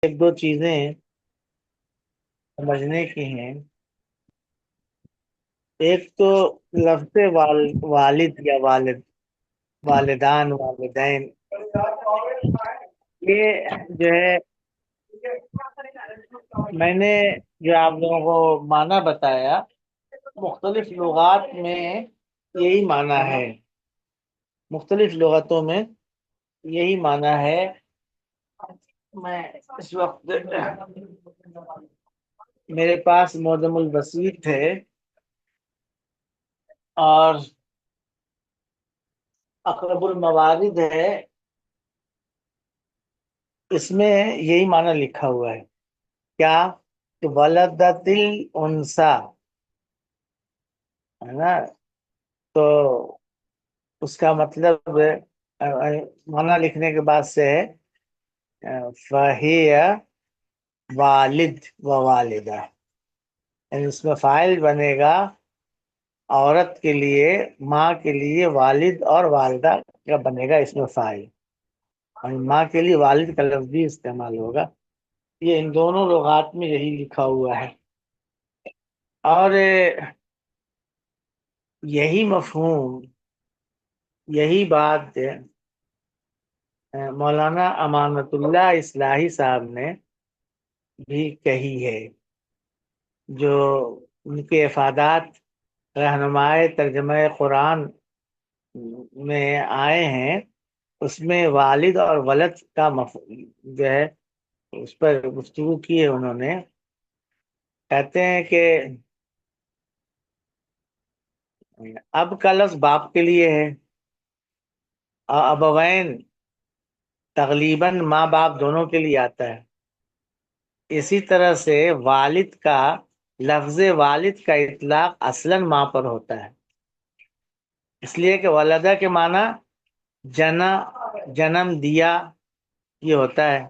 ایک دو چیزیں سمجھنے کی ہیں۔ ایک تو لفظ والد یا والد، والدان، والدین، یہ جو ہے میں نے جو آپ لوگوں کو معنی بتایا، مختلف لغات میں یہی معنی ہے، مختلف لغتوں میں یہی معنی ہے۔ میں اس وقت میرے پاس معجم البسیط ہے اور اقرب الموارد ہے، اس میں یہی معنی لکھا ہوا ہے، کیا کہ ولدت الانثى، ہے نا؟ تو اس کا مطلب معنی لکھنے کے بعد سے ہے فَهِيَ والد و والدہ، یعنی اس میں فاعل بنے گا عورت کے لیے، ماں کے لیے والد، اور والدہ کا بنے گا اس میں فاعل، اور ماں کے لیے والد کا لفظ بھی استعمال ہوگا۔ یہ ان دونوں لغات میں یہی لکھا ہوا ہے، اور یہی مفہوم، یہی بات مولانا امانت اللہ اصلاحی صاحب نے بھی کہی ہے، جو ان کے افادات رہنمائے ترجمہ قرآن میں آئے ہیں، اس میں والد اور ولد کا جو ہے اس پر گفتگو کی ہے انہوں نے۔ کہتے ہیں کہ اب کا لفظ باپ کے لیے ہے، اور ابوین تغلیباً ماں باپ دونوں کے لیے آتا ہے۔ اسی طرح سے والد کا لفظ والد کا اطلاق اصلاً ماں پر ہوتا ہے، اس لیے کہ ولدہ کے معنی جنا، جنم دیا، یہ ہوتا ہے،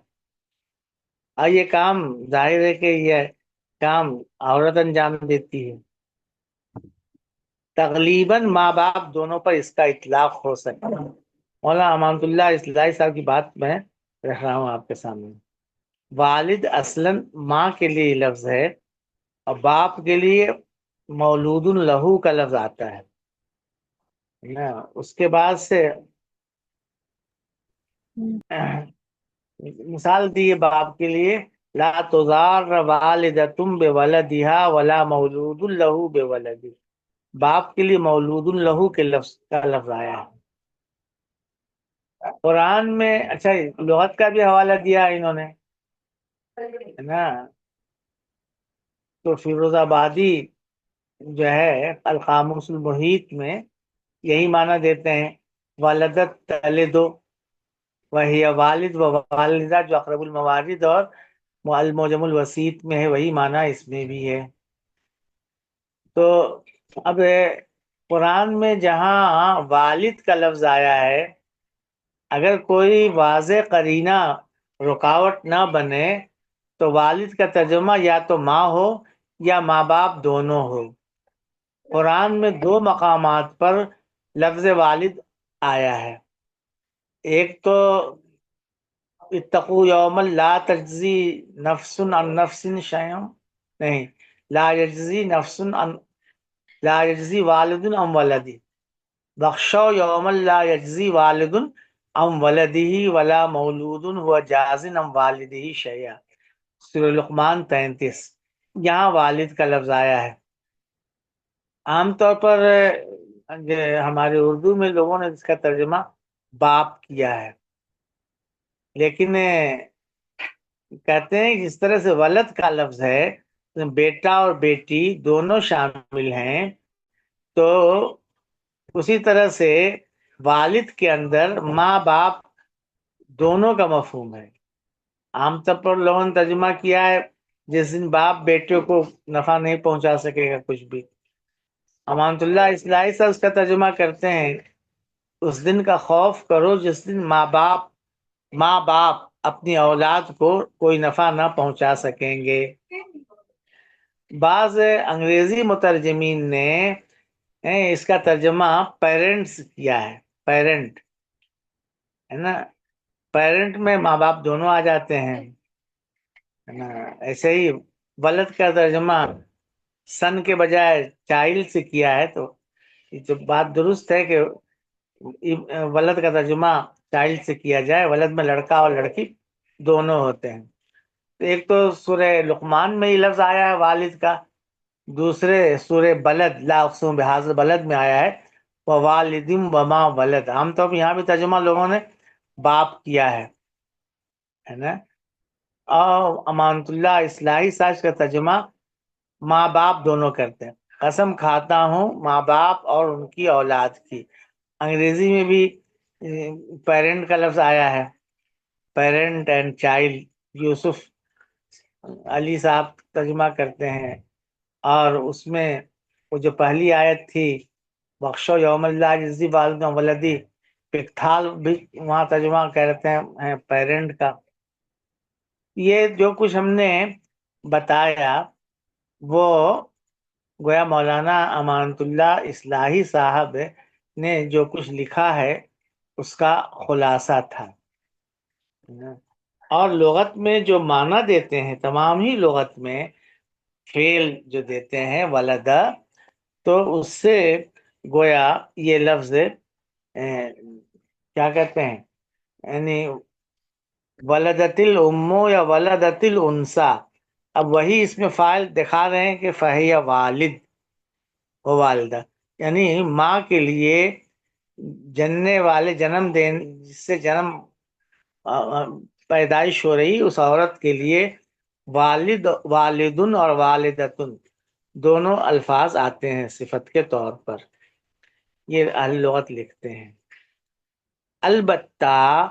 اور یہ کام ظاہر ہے کہ یہ کام عورت انجام دیتی ہے۔ تغلیباً ماں باپ دونوں پر اس کا اطلاق ہو سکتا ہے۔ مولانا امانت اللہ اصلاحی صاحب کی بات میں رکھ رہا ہوں آپ کے سامنے۔ والد اصلاً ماں کے لیے لفظ ہے، اور باپ کے لیے مولود لہو کا لفظ آتا ہے نا۔ اس کے بعد سے مثال دی ہے باپ کے لیے، لا تضار والدۃ بولدها ولا مولود لہ بولدہ، باپ کے لیے مولود لہو کے لفظ کا لفظ آیا ہے قرآن میں۔ اچھا، لغت کا بھی حوالہ دیا انہوں نے، ہے نا؟ تو فیروز آبادی جو ہے القاموس المحیط میں یہی معنی دیتے ہیں، والدت تلد، وہی والد و والدہ، جو اقرب الموارد اور المعجم الوسیط میں ہے وہی معنی اس میں بھی ہے۔ تو اب قرآن میں جہاں والد کا لفظ آیا ہے، اگر کوئی واضح قرینہ رکاوٹ نہ بنے تو والد کا ترجمہ یا تو ماں ہو یا ماں باپ دونوں ہو۔ قرآن میں دو مقامات پر لفظ والد آیا ہے، ایک تو اتقوا یوما لا تجزی نفس عن نفس شیئا، نہیں، لا یجزی نفس عن، لا یجزی والد عن ولدی، واخشوا یوما لا یجزی والد عن ولدہ ولا مولود هو جاز عن والدہ شیئا، سورہ لقمان 33۔ یہاں والد کا لفظ آیا ہے۔ عام طور پر ہمارے اردو میں لوگوں نے اس کا ترجمہ باپ کیا ہے، لیکن کہتے ہیں کہ جس طرح سے ولد کا لفظ ہے، بیٹا اور بیٹی دونوں شامل ہیں، تو اسی طرح سے والد کے اندر ماں باپ دونوں کا مفہوم ہے۔ عام طور پر لوگوں نے ترجمہ کیا ہے جس دن باپ بیٹے کو نفع نہیں پہنچا سکے گا کچھ بھی۔ امانت اللہ اصلاحی سے اس کا ترجمہ کرتے ہیں، اس دن کا خوف کرو جس دن ماں باپ اپنی اولاد کو کوئی نفع نہ پہنچا سکیں گے۔ بعض انگریزی مترجمین نے اس کا ترجمہ پیرنٹس کیا ہے، پیرنٹ، ہے نا؟ پیرنٹ میں ماں باپ دونوں آ جاتے ہیں، ہے نا. ایسے ہی ولد کا ترجمہ سن کے بجائے چائلڈ سے کیا ہے، تو یہ جو بات درست ہے کہ ولد کا ترجمہ چائلڈ سے کیا جائے. ولد میں لڑکا اور لڑکی دونوں ہوتے ہیں. ایک تو سورہ لقمان میں یہ لفظ آیا ہے والد کا، دوسرے سورہ بلد لا اقسم بہذا بلد میں آیا ہے ووالدم وما ولد. عام طور پہ یہاں بھی ترجمہ لوگوں نے باپ کیا ہے نا. اور امانت اللہ اصلاحی ساز کا ترجمہ ماں باپ دونوں کرتے ہیں. قسم کھاتا ہوں ماں باپ اور ان کی اولاد کی. انگریزی میں بھی پیرنٹ کا لفظ آیا ہے، پیرنٹ اینڈ چائلڈ. یوسف علی صاحب ترجمہ کرتے ہیں، اور اس میں وہ جو پہلی آیت تھی بخشو یوم اللہ جزی والد ولدی، پکتھال بھی وہاں ترجمہ کرتے ہیں پیرنٹ کا. یہ جو کچھ ہم نے بتایا وہ گویا مولانا امانت اللہ اصلاحی صاحب نے جو کچھ لکھا ہے اس کا خلاصہ تھا. اور لغت میں جو معنی دیتے ہیں، تمام ہی لغت میں فعل جو دیتے ہیں ولدا، تو اس سے گویا یہ لفظ کیا کہتے ہیں، یعنی ولدت الام یا ولدت الانسا. اب وہی اس میں فاعل دکھا رہے ہیں کہ فہی والد و والدہ، یعنی ماں کے لیے جننے والے جنم دین جس سے جنم پیدائش ہو رہی اس عورت کے لیے والد والدن اور والدتن دونوں الفاظ آتے ہیں صفت کے طور پر. یہ اہل لغت لکھتے ہیں. البتہ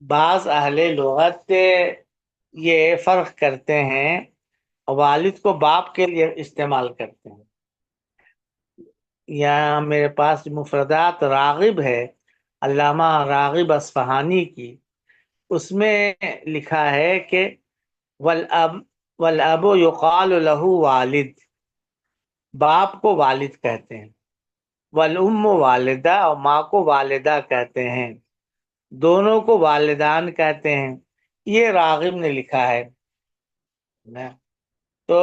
بعض اہل لغت یہ فرق کرتے ہیں، والد کو باپ کے لیے استعمال کرتے ہیں. یہاں میرے پاس مفردات راغب ہے، علامہ راغب اصفہانی کی، اس میں لکھا ہے کہ والاب یقال له والد، باپ کو والد کہتے ہیں. والام والدہ، اور ماں کو والدہ کہتے ہیں. دونوں کو والدان کہتے ہیں. یہ راغب نے لکھا ہے نا. تو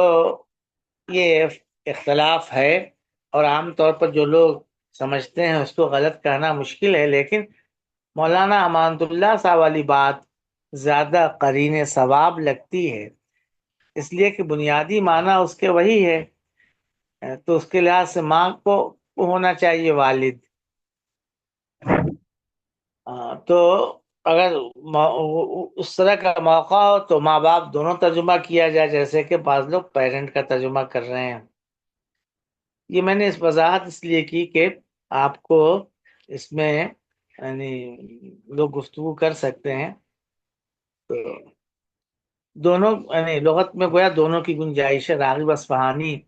یہ اختلاف ہے، اور عام طور پر جو لوگ سمجھتے ہیں اس کو غلط کہنا مشکل ہے، لیکن مولانا امانت اللہ صاحب والی بات زیادہ قرین ثواب لگتی ہے، اس لیے کہ بنیادی معنی اس کے وہی ہے. تو اس کے لحاظ سے ماں کو ہونا چاہیے والد. تو اگر اس طرح کا موقع ہو تو ماں باپ دونوں ترجمہ کیا جائے، جیسے کہ بعض لوگ پیرنٹ کا ترجمہ کر رہے ہیں. یہ میں نے اس وضاحت اس لیے کی کہ آپ کو اس میں یعنی لوگ گفتگو کر سکتے ہیں. تو دونوں یعنی لغت میں گویا دونوں کی گنجائش ہے. راغب اصفہانی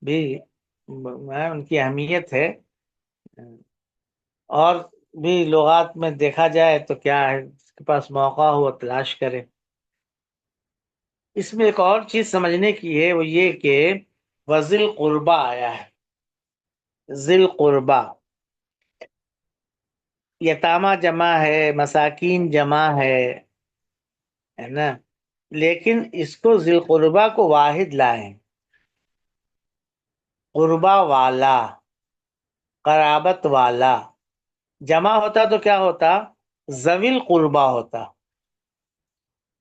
بھی ان کی اہمیت ہے، اور بھی لغات میں دیکھا جائے تو کیا ہے، اس کے پاس موقع ہو تلاش کرے. اس میں ایک اور چیز سمجھنے کی ہے، وہ یہ کہ وذل قربا آیا ہے. ذل قربا، یتامہ جمع ہے، مساکین جمع ہے نا، لیکن اس کو ذل قربا کو واحد لائیں. قربا والا، قرابت والا. جمع ہوتا تو کیا ہوتا، ذوی القربا ہوتا.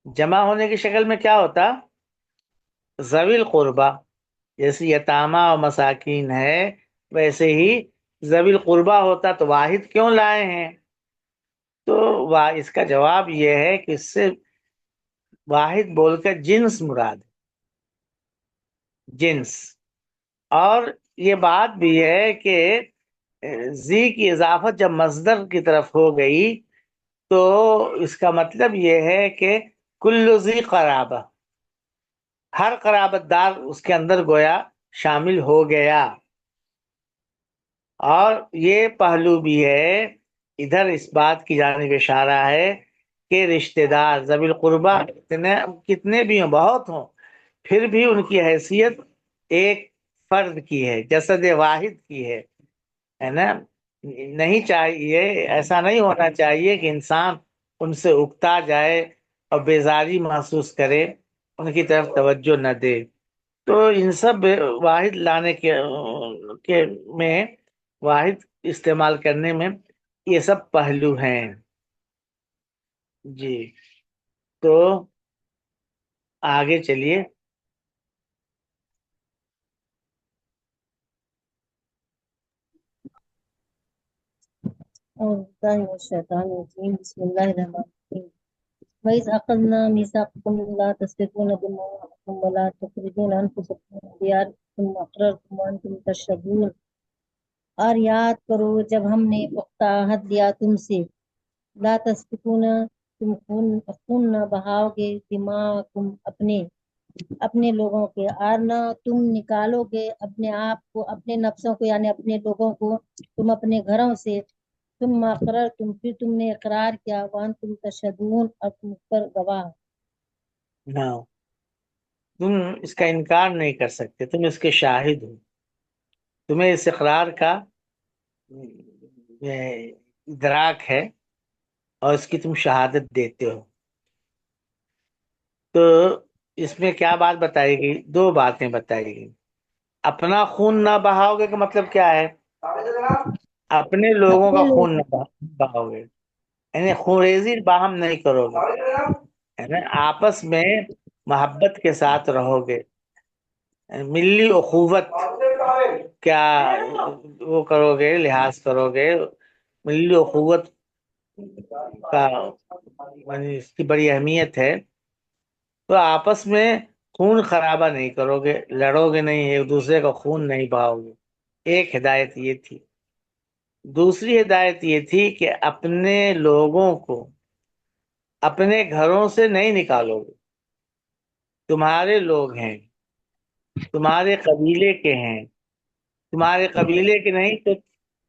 جمع ہونے کی شکل میں کیا ہوتا، ذوی القربا. جیسے یتامہ اور مساکین ہے ویسے ہی ذوی القربا ہوتا. تو واحد کیوں لائے ہیں، تو اس کا جواب یہ ہے کہ اس سے واحد بول کر جنس مراد، جنس. اور یہ بات بھی ہے کہ زی کی اضافت جب مصدر کی طرف ہو گئی تو اس کا مطلب یہ ہے کہ کل ذی قرابہ، ہر قرابت دار اس کے اندر گویا شامل ہو گیا. اور یہ پہلو بھی ہے، ادھر اس بات کی جانب اشارہ ہے کہ رشتہ دار ذوی القربہ کتنے بھی ہوں، بہت ہوں، پھر بھی ان کی حیثیت ایک فرد کی ہے، جسد واحد کی ہے نا. نہیں چاہیے، ایسا نہیں ہونا چاہیے کہ انسان ان سے اکتا جائے اور بیزاری محسوس کرے، ان کی طرف توجہ نہ دے. تو ان سب واحد لانے کے میں، واحد استعمال کرنے میں یہ سب پہلو ہیں. جی تو آگے چلیے. بسم اللہ الرحمن الرحیم. وَإِذْ أَخَذْنَا مِيثَاقَكُمْ لَا تَسْفِكُونَ دِمَاءَكُمْ وَلَا تُخْرِجُونَ أَنفُسَكُم مِّن دِيَارِكُمْ وَأَقْرَرْتُمْ وَأَنتُمْ تَشْهَدُونَ. اور یاد کرو جب ہم نے پختہ عہد لیا تم سے، لا تسفکون، تم خون نہ بہاؤ گے، دماءکم، اپنے لوگوں کے، اور نہ تم نکالو گے اپنے آپ کو، اپنے نفسوں کو، یعنی اپنے لوگوں کو، تم اپنے گھروں سے. تم اقرر، پھر تم نے اقرار کیا، وانتم تشہدون، اور تم پر گواہ. نہ تم اس کا انکار نہیں کر سکتے، تم اس کے شاہد ہو. تمہیں اس اقرار کا ادراک ہے اور اس کی تم شہادت دیتے ہو. تو اس میں کیا بات بتائی گئی؟ دو باتیں بتائی گئی. اپنا خون نہ بہاؤ گے کا مطلب کیا ہے؟ اپنے لوگوں اپنے کا لوگ خون نہ بہاؤ گے، یعنی خونریزی باہم نہیں کرو گے، یعنی آپس میں محبت کے ساتھ رہو گے. ملی اخوت کیا وہ کرو گے، لحاظ کرو گے. ملی اخوت کا یعنی اس کی بڑی اہمیت ہے. تو آپس میں خون خرابہ نہیں کرو گے، لڑو گے نہیں، ایک دوسرے کا خون نہیں بہاؤ گے. ایک ہدایت یہ تھی. دوسری ہدایت یہ تھی کہ اپنے لوگوں کو اپنے گھروں سے نہیں نکالو گے. تمہارے لوگ ہیں، تمہارے قبیلے کے ہیں، تمہارے قبیلے کے نہیں تو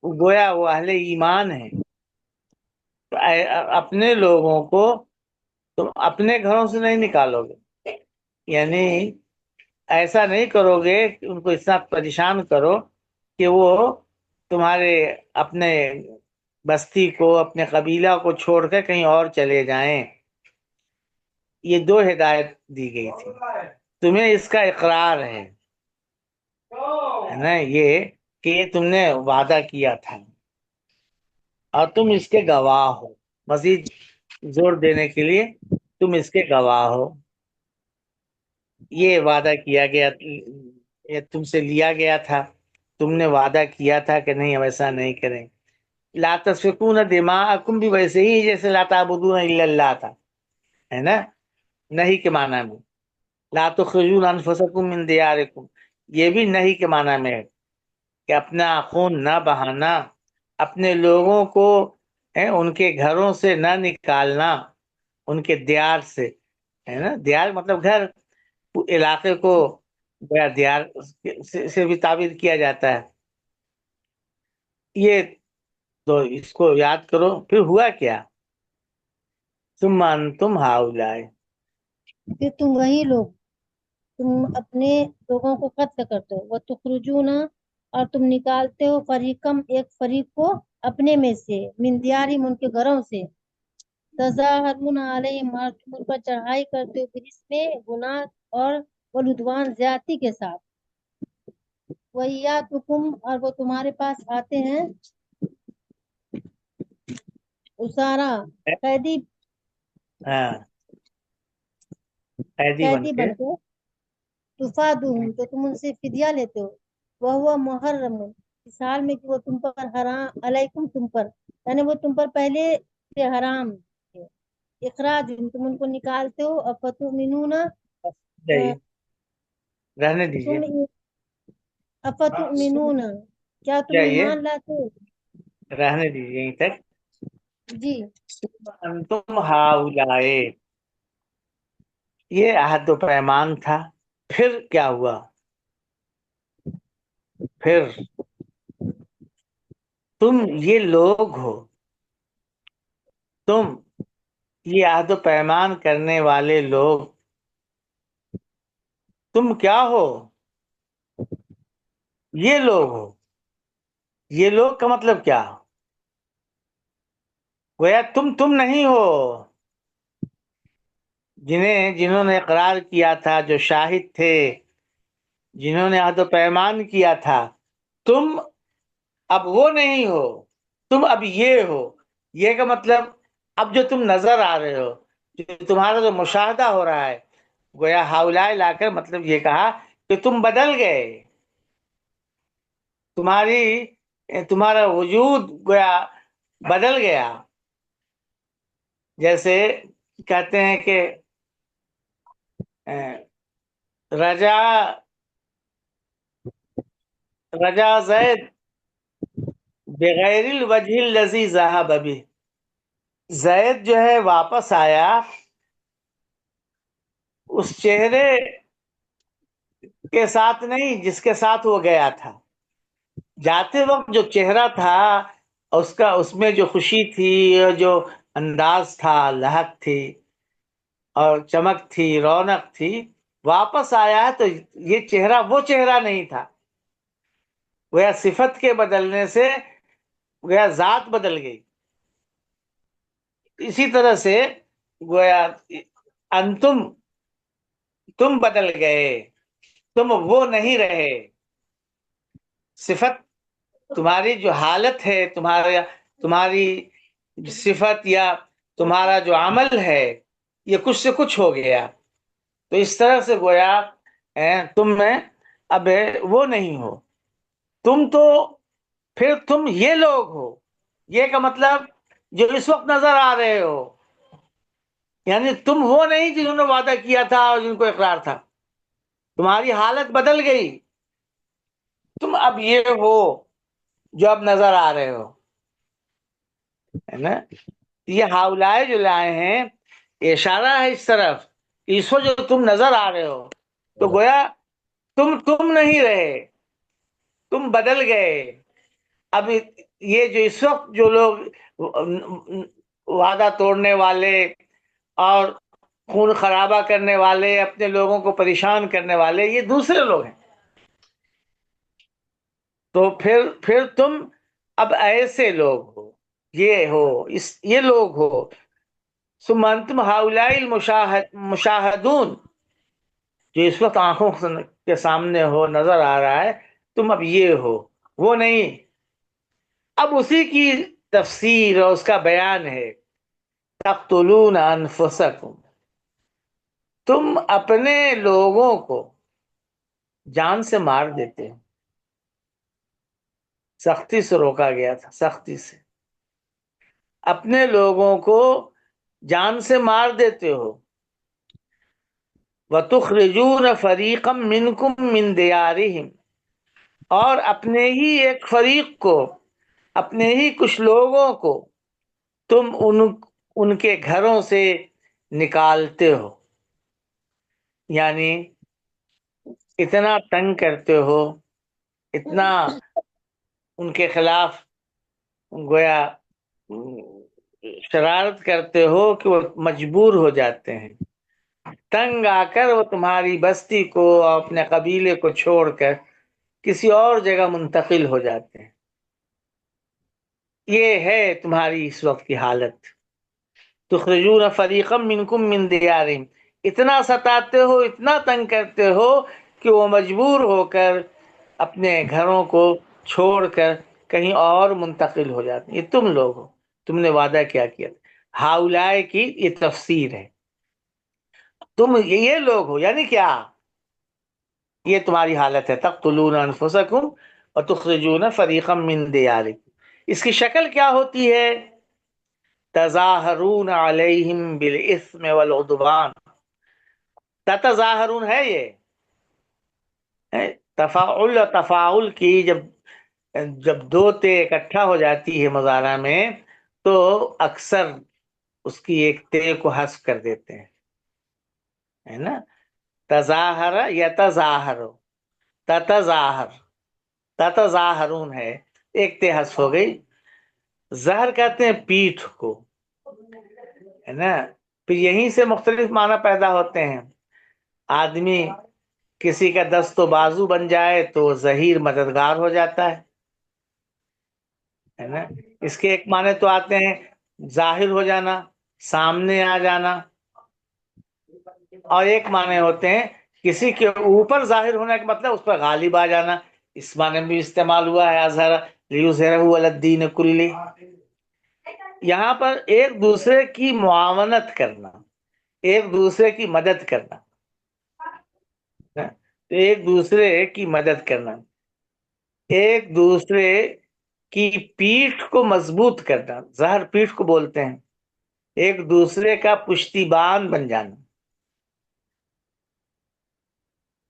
گویا وہ اہل ایمان ہیں. تو اپنے لوگوں کو تم اپنے گھروں سے نہیں نکالو گے، یعنی ایسا نہیں کرو گے کہ ان کو اتنا پریشان کرو کہ وہ تمہارے اپنے بستی کو، اپنے قبیلہ کو چھوڑ کر کہیں اور چلے جائیں. یہ دو ہدایت دی گئی تھی. تمہیں اس کا اقرار ہے نا، یہ کہ تم نے وعدہ کیا تھا اور تم اس کے گواہ ہو. مزید زور دینے کے لیے تم اس کے گواہ ہو. یہ وعدہ کیا گیا، یہ تم سے لیا گیا تھا، تم نے وعدہ کیا تھا کہ نہیں ویسا نہیں کریں. لا تسفکون دماءکم بھی ویسے ہی جیسے لا تعبدون الا اللہ تھا، ہے نا، نہیں کے معنی میں. لا تخرجون انفسکم من دیارکم، یہ بھی نہیں کے معنی میں ہے کہ اپنا خون نہ بہانا، اپنے لوگوں کو ان کے گھروں سے نہ نکالنا، ان کے دیار سے، ہے نا. دیار مطلب گھر، علاقے کو دیار سے بھی تعبیر کیا جاتا ہے. یہ تو اس کو یاد کرو. پھر ہوا کیا؟ ثم انتم ہؤلاء، پھر تم وہی لوگ، تم اپنے لوگوں کو قتل کرتے ہو، وہ تخرجون، اور تم نکالتے ہو، فریقم، ایک فریق کو، اپنے میں سے، من دیارہم، ان کے گھروں سے، تظاہرون علیہم، اور تم ان پر چڑھائی کرتے ہو، بالاسم میں گناہ اور والعدوان، زیادتی کے ساتھ. وَإِيَّاكُمْ، اور وہ تمہارے پاس آتے ہیں، اسارا، قیدی ہاں، قیدی بن کے. بن کے، تفادوہم، تو تم ان سے فدیہ لیتے ہو، وہو محرم، اس حال میں کہ وہ تم پر حرام، علیکم، تم پر، یعنی وہ تم پر پہلے سے حرام ہے. اخراج، تم ان کو نکالتے ہو، افتؤمنون، جائیے، رہنے دیجیے، تم افتؤمنون، کیا تم جائیے، ایمان لاتے ہو؟ رہنے دیجیے یہیں تک. جی. ثم انتم ہؤلاء، یہ عہد و پیمان تھا. پھر کیا ہوا؟ پھر تم یہ لوگ ہو، تم یہ عہد و پیمان کرنے والے لوگ، تم کیا ہو؟ یہ لوگ ہو. یہ لوگ کا مطلب کیا؟ گویا تم نہیں ہو. جنہوں نے اقرار کیا تھا، جو شاہد تھے، جنہوں نے عہد و پیمان کیا تھا، تم اب وہ نہیں ہو، تم اب یہ ہو۔ یہ کا مطلب اب جو تم نظر آ رہے ہو، جو تمہارا جو مشاہدہ ہو رہا ہے، گویا ہاؤلائے لا کر مطلب یہ کہا کہ تم بدل گئے، تمہارا وجود گویا بدل گیا۔ جیسے کہتے ہیں کہ رجا زید بغیر الوجہ الذی ذهب به، زید جو ہے واپس آیا اس چہرے کے ساتھ نہیں جس کے ساتھ وہ گیا تھا۔ جاتے وقت جو چہرہ تھا اس میں جو خوشی تھی اور جو انداز تھا، لہک تھی اور چمک تھی، رونق تھی، واپس آیا تو یہ چہرہ وہ چہرہ نہیں تھا۔ گویا صفت کے بدلنے سے گویا ذات بدل گئی۔ اسی طرح سے گویا تم بدل گئے، تم وہ نہیں رہے۔ صفت تمہاری جو حالت ہے، تمہاری صفت یا تمہارا جو عمل ہے، یہ کچھ سے کچھ ہو گیا۔ تو اس طرح سے گویا تم میں اب وہ نہیں ہو، تم تو پھر تم یہ لوگ ہو۔ یہ کا مطلب جو اس وقت نظر آ رہے ہو، یعنی تم وہ نہیں جنہوں نے وعدہ کیا تھا اور جن کو اقرار تھا، تمہاری حالت بدل گئی، تم اب یہ ہو جو اب نظر آ رہے ہو، ہے نا۔ یہ ہاؤلائے جو لائے ہیں، یہ اشارہ ہے اس طرف، اس وقت جو تم نظر آ رہے ہو تو گویا تم نہیں رہے، تم بدل گئے۔ اب یہ جو اس وقت جو لوگ وعدہ توڑنے والے اور خون خرابہ کرنے والے، اپنے لوگوں کو پریشان کرنے والے، یہ دوسرے لوگ ہیں۔ تو پھر تم اب ایسے لوگ ہو، یہ لوگ ہو۔ ثم انتم ہؤلاء المشاہدون، جو اس وقت آنکھوں کے سامنے ہو، نظر آ رہا ہے، تم اب یہ ہو، وہ نہیں۔ اب اسی کی تفسیر اور اس کا بیان ہے، تقتلون انفسکم، تم اپنے لوگوں کو جان سے مار دیتے ہو۔ سختی سے روکا گیا تھا، سختی سے اپنے لوگوں کو جان سے مار دیتے ہو۔ وَتُخْرِجُونَ فَرِيقًا مِّنْكُمْ مِنْ دِيَارِهِمْ، اور اپنے ہی ایک فریق کو، اپنے ہی کچھ لوگوں کو تم ان کے گھروں سے نکالتے ہو، یعنی اتنا تنگ کرتے ہو، اتنا ان کے خلاف گویا شرارت کرتے ہو کہ وہ مجبور ہو جاتے ہیں، تنگ آ کر وہ تمہاری بستی کو اور اپنے قبیلے کو چھوڑ کر کسی اور جگہ منتقل ہو جاتے ہیں۔ یہ ہے تمہاری اس وقت کی حالت۔ تخرجون فریقا منکم من دیارہم، اتنا ستاتے ہو، اتنا تنگ کرتے ہو کہ وہ مجبور ہو کر اپنے گھروں کو چھوڑ کر کہیں اور منتقل ہو جاتے ہیں۔ یہ تم لوگ ہو، تم نے وعدہ کیا کیا تھا۔ ہاؤلائے کی یہ تفسیر ہے، تم یہ لوگ ہو، یعنی کیا؟ یہ تمہاری حالت ہے، تقتلون انفسکم وتخرجون فریقا من دیارکم۔ اس کی شکل کیا ہوتی ہے؟ تظاہرون علیہم بالاثم والعدوان، تتظاہرون ہے یہ تفاعل، تفاعل کی جب دو تے اکٹھا ہو جاتی ہے مضارع میں تو اکثر اس کی ایک تے کو حذف کر دیتے ہیں، ہے نا۔ تظاہر یتظاہر، تتظاہر، تتظاہرون ہے، ایک تے حذف ہو گئی۔ ظہر کہتے ہیں پیٹھ کو، ہے نا۔ پھر یہیں سے مختلف معنی پیدا ہوتے ہیں۔ آدمی کسی کا دست و بازو بن جائے تو ظہیر مددگار ہو جاتا ہے نا۔ اس کے ایک معنی تو آتے ہیں ظاہر ہو جانا، سامنے آ جانا، اور ایک معنی ہوتے ہیں کسی کے اوپر ظاہر ہونے کا مطلب اس پر غالب آ جانا، اس معنی میں بھی استعمال ہوا ہے اظہر لیظہرہ علی الدین کلی۔ یہاں پر ایک دوسرے کی معاونت کرنا، ایک دوسرے کی مدد کرنا، ایک دوسرے کی مدد کرنا، ایک دوسرے کی پیٹھ کو مضبوط کرنا، ظہر پیٹھ کو بولتے ہیں، ایک دوسرے کا پشتیبان بن جانا۔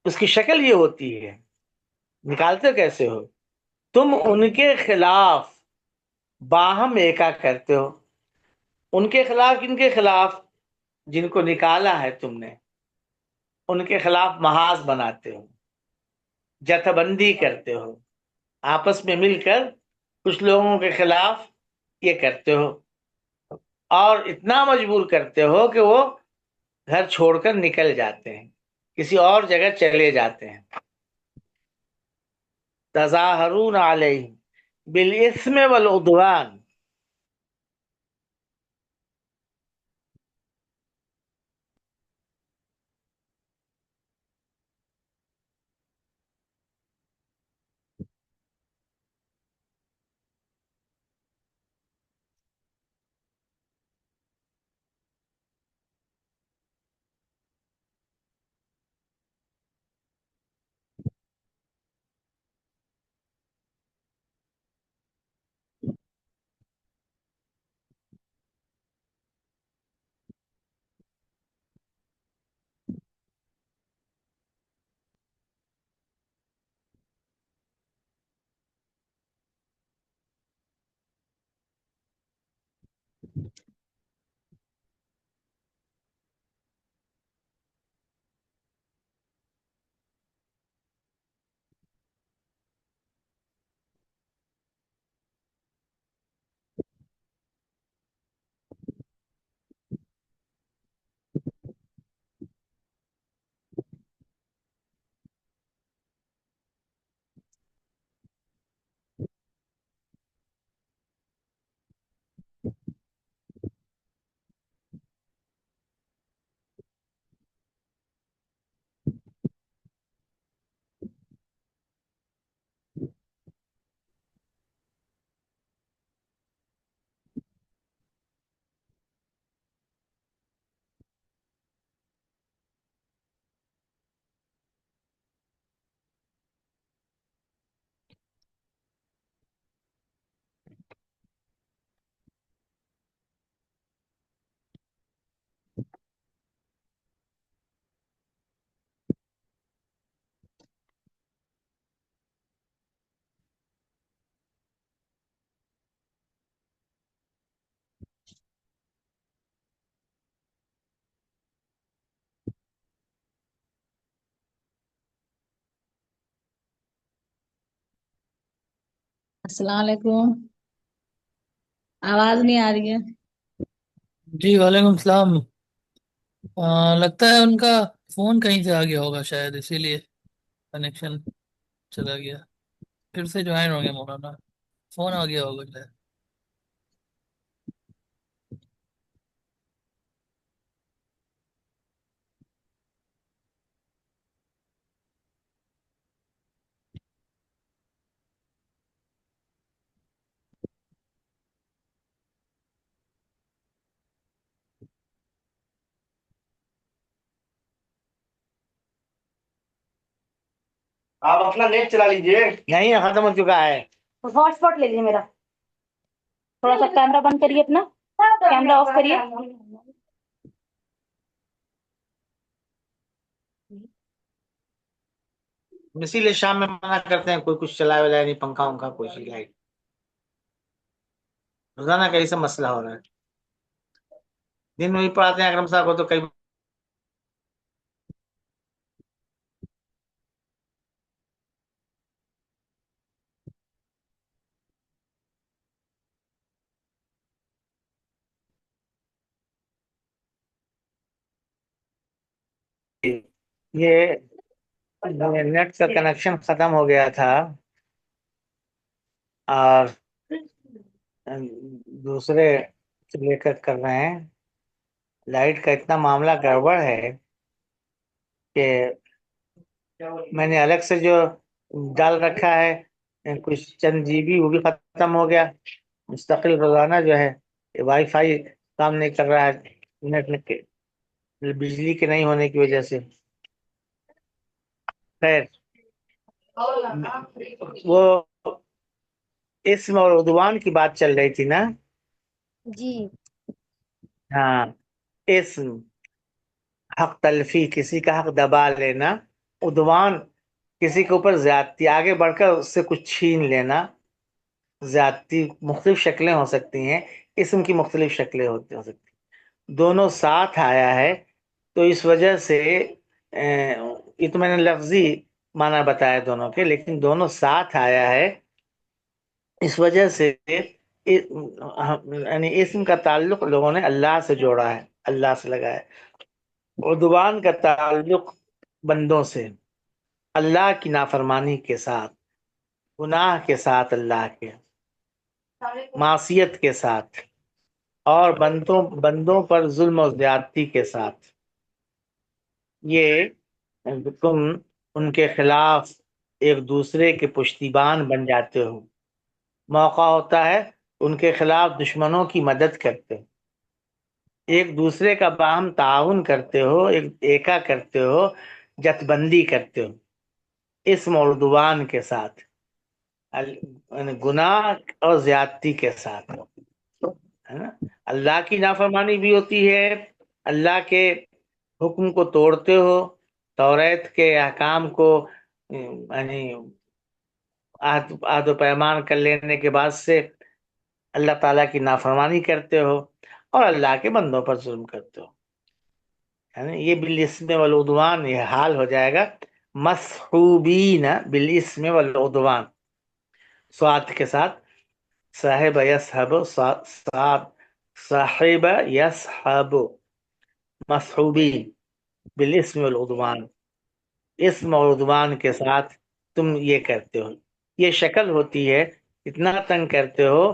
اس کی شکل یہ ہوتی ہے، نکالتے کیسے ہو؟ تم ان کے خلاف باہم ایکا کرتے ہو، ان کے خلاف، کن کے خلاف؟ جن کو نکالا ہے تم نے، ان کے خلاف محاذ بناتے ہو، جتھ بندی کرتے ہو، آپس میں مل کر کچھ لوگوں کے خلاف یہ کرتے ہو، اور اتنا مجبور کرتے ہو کہ وہ گھر چھوڑ کر نکل جاتے ہیں، کسی اور جگہ چلے جاتے ہیں۔ تظاہرون علیہم بالاثم والعدوان۔ السلام علیکم، آواز نہیں آ رہی ہے۔ جی وعلیکم السلام۔ لگتا ہے ان کا فون کہیں سے آ گیا ہوگا، شاید اسی لیے کنیکشن چلا گیا۔ پھر سے جوائن ہو گیا مولانا، فون آ گیا ہوگا شاید۔ آپ اپنا نیٹ چلا لیجئے، نہیں ختم ہو چکا ہے۔ ہاٹ اسپاٹ لے لیجیے میرا، تھوڑا سا کیمرہ بند کریے، اپنا کیمرہ آف کریے۔ اسی لیے شام میں منع کرتے ہیں، کوئی کچھ چلائے ولائے نہیں، پنکھا ونکھا کوئی چیز لائٹ، روزانہ کہیں سے مسئلہ ہو رہا ہے۔ دن میں بھی پڑھاتے ہیں اکرم صاحب کو، تو کئی یہ نیٹ کا کنیکشن ختم ہو گیا تھا، اور دوسرے سے لے کر رہے ہیں۔ لائٹ کا اتنا معاملہ گڑبڑ ہے کہ میں نے الگ سے جو ڈال رکھا ہے کچھ چند جی بی وہ بھی ختم ہو گیا. مستقل روزانہ جو ہے وائی فائی کام نہیں کر رہا ہے نیٹ کے بجلی کے نہیں ہونے کی وجہ سے. خیر وہ اسم اور عدوان کی بات چل رہی تھی نا. جی ہاں اسم حق تلفی کسی کا حق دبا لینا. عدوان کسی کے اوپر زیادتی آگے بڑھ کر اس سے کچھ چھین لینا. زیادتی مختلف شکلیں ہو سکتی ہیں. اسم کی مختلف شکلیں ہو سکتی ہیں. دونوں ساتھ آیا ہے تو اس وجہ سے یہ تو میں نے لفظی معنی بتایا دونوں کے لیکن دونوں ساتھ آیا ہے اس وجہ سے یعنی اسم کا تعلق لوگوں نے اللہ سے جوڑا ہے اللہ سے لگایا. عدوان کا تعلق بندوں سے اللہ کی نافرمانی کے ساتھ گناہ کے ساتھ اللہ کے معصیت کے ساتھ اور بندوں پر ظلم و زیادتی کے ساتھ. یہ تم ان کے خلاف ایک دوسرے کے پشتیبان بن جاتے ہو. موقع ہوتا ہے ان کے خلاف دشمنوں کی مدد کرتے ہو. ایک دوسرے کا باہم تعاون کرتے ہو ایکا کرتے ہو جت بندی کرتے ہو اسم اور عدوان کے ساتھ گناہ اور زیادتی کے ساتھ ہے نا. اللہ کی نافرمانی بھی ہوتی ہے. اللہ کے حکم کو توڑتے ہو توریت کے احکام کو یعنی عہد و پیمان کر لینے کے بعد سے اللہ تعالیٰ کی نافرمانی کرتے ہو اور اللہ کے بندوں پر ظلم کرتے ہو. یہ بالاسم والعدوان یہ حال ہو جائے گا. مسحوبین بالاسم والعدوان سواد کے ساتھ صاحب یصحب صاحب یصحب مسحوبین بالاسم والعدوان اسم اور عدوان کے ساتھ تم یہ کرتے ہو. یہ شکل ہوتی ہے اتنا تنگ کرتے ہو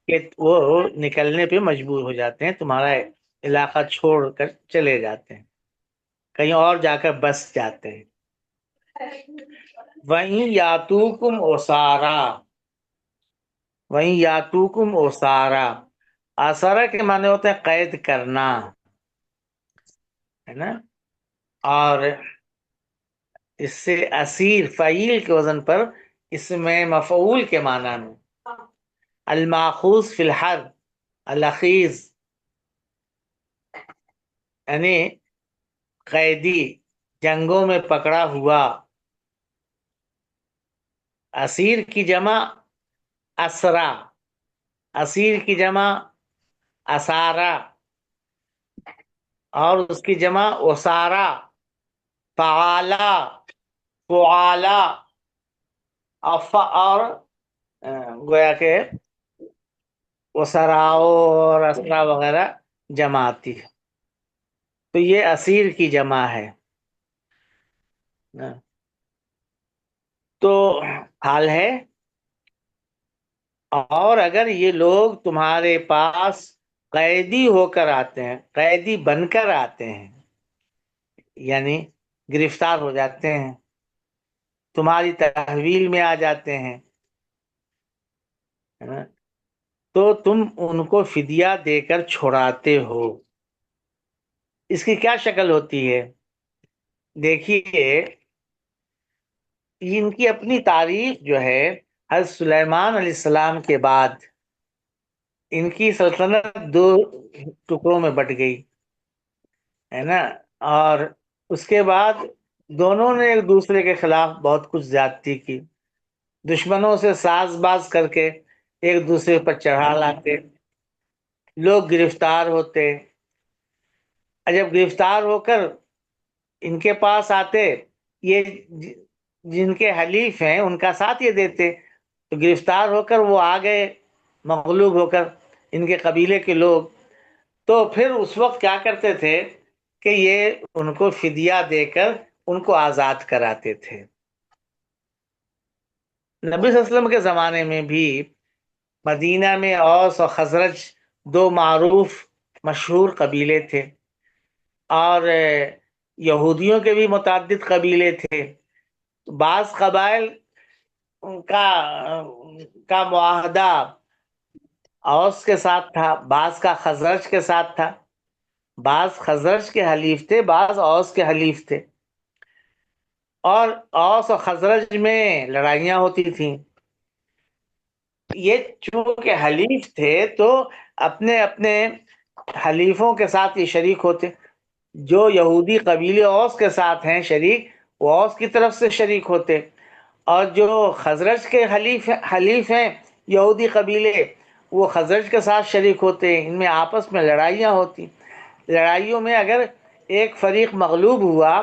کہ وہ نکلنے پہ مجبور ہو جاتے ہیں تمہارا علاقہ چھوڑ کر چلے جاتے ہیں کہیں اور جا کر بس جاتے ہیں. وہیں یاتوکم اسارا وہیں یاتوکم اسارا اسارا کے معنی ہوتے ہیں قید کرنا ہے نا. اور اس سے اسیر فعیل کے وزن پر اس میں مفعول کے معنی میں الماخوذ فی الحرب الاخیز یعنی قیدی جنگوں میں پکڑا ہوا. اسیر کی جمع اسرا اسیر کی جمع اسارا اور اس کی جمع اسارا فعالا فعالا اور گویا کہ اسراؤ اور اسرا وغیرہ جمع آتی ہے تو یہ اسیر کی جمع ہے. تو حال ہے اور اگر یہ لوگ تمہارے پاس قیدی ہو کر آتے ہیں قیدی بن کر آتے ہیں یعنی گرفتار ہو جاتے ہیں تمہاری تحویل میں آ جاتے ہیں تو تم ان کو فدیہ دے کر چھڑاتے ہو. اس کی کیا شکل ہوتی ہے دیکھیے ان کی اپنی تاریخ جو ہے حضرت سلیمان علیہ السلام کے بعد ان کی سلطنت دو ٹکڑوں میں بٹ گئی ہے نا. اور اس کے بعد دونوں نے ایک دوسرے کے خلاف بہت کچھ زیادتی کی. دشمنوں سے ساز باز کر کے ایک دوسرے پر چڑھا لاتے لوگ گرفتار ہوتے. جب گرفتار ہو کر ان کے پاس آتے یہ جن کے حلیف ہیں ان کا ساتھ یہ دیتے تو گرفتار ہو کر وہ آ گئے مغلوب ہو کر ان کے قبیلے کے لوگ تو پھر اس وقت کیا کرتے تھے کہ یہ ان کو فدیہ دے کر ان کو آزاد کراتے تھے. نبی صلی اللہ علیہ وسلم کے زمانے میں بھی مدینہ میں اوس اور خزرج دو معروف مشہور قبیلے تھے اور یہودیوں کے بھی متعدد قبیلے تھے. بعض قبائل کا کا معاہدہ اوس کے ساتھ تھا، بعض کا خزرج کے ساتھ تھا. بعض خزرج کے حلیف تھے، بعض اوس کے حلیف تھے، اور اوس اور خزرج میں لڑائیاں ہوتی تھیں. یہ چونکہ حلیف تھے تو اپنے اپنے حلیفوں کے ساتھ یہ شریک ہوتے. جو یہودی قبیلے اوس کے ساتھ ہیں شریک، وہ اوس کی طرف سے شریک ہوتے، اور جو خزرج کے حلیف ہیں یہودی قبیلے، وہ خزرج کے ساتھ شریک ہوتے. ان میں آپس میں لڑائیاں ہوتی. لڑائیوں میں اگر ایک فریق مغلوب ہوا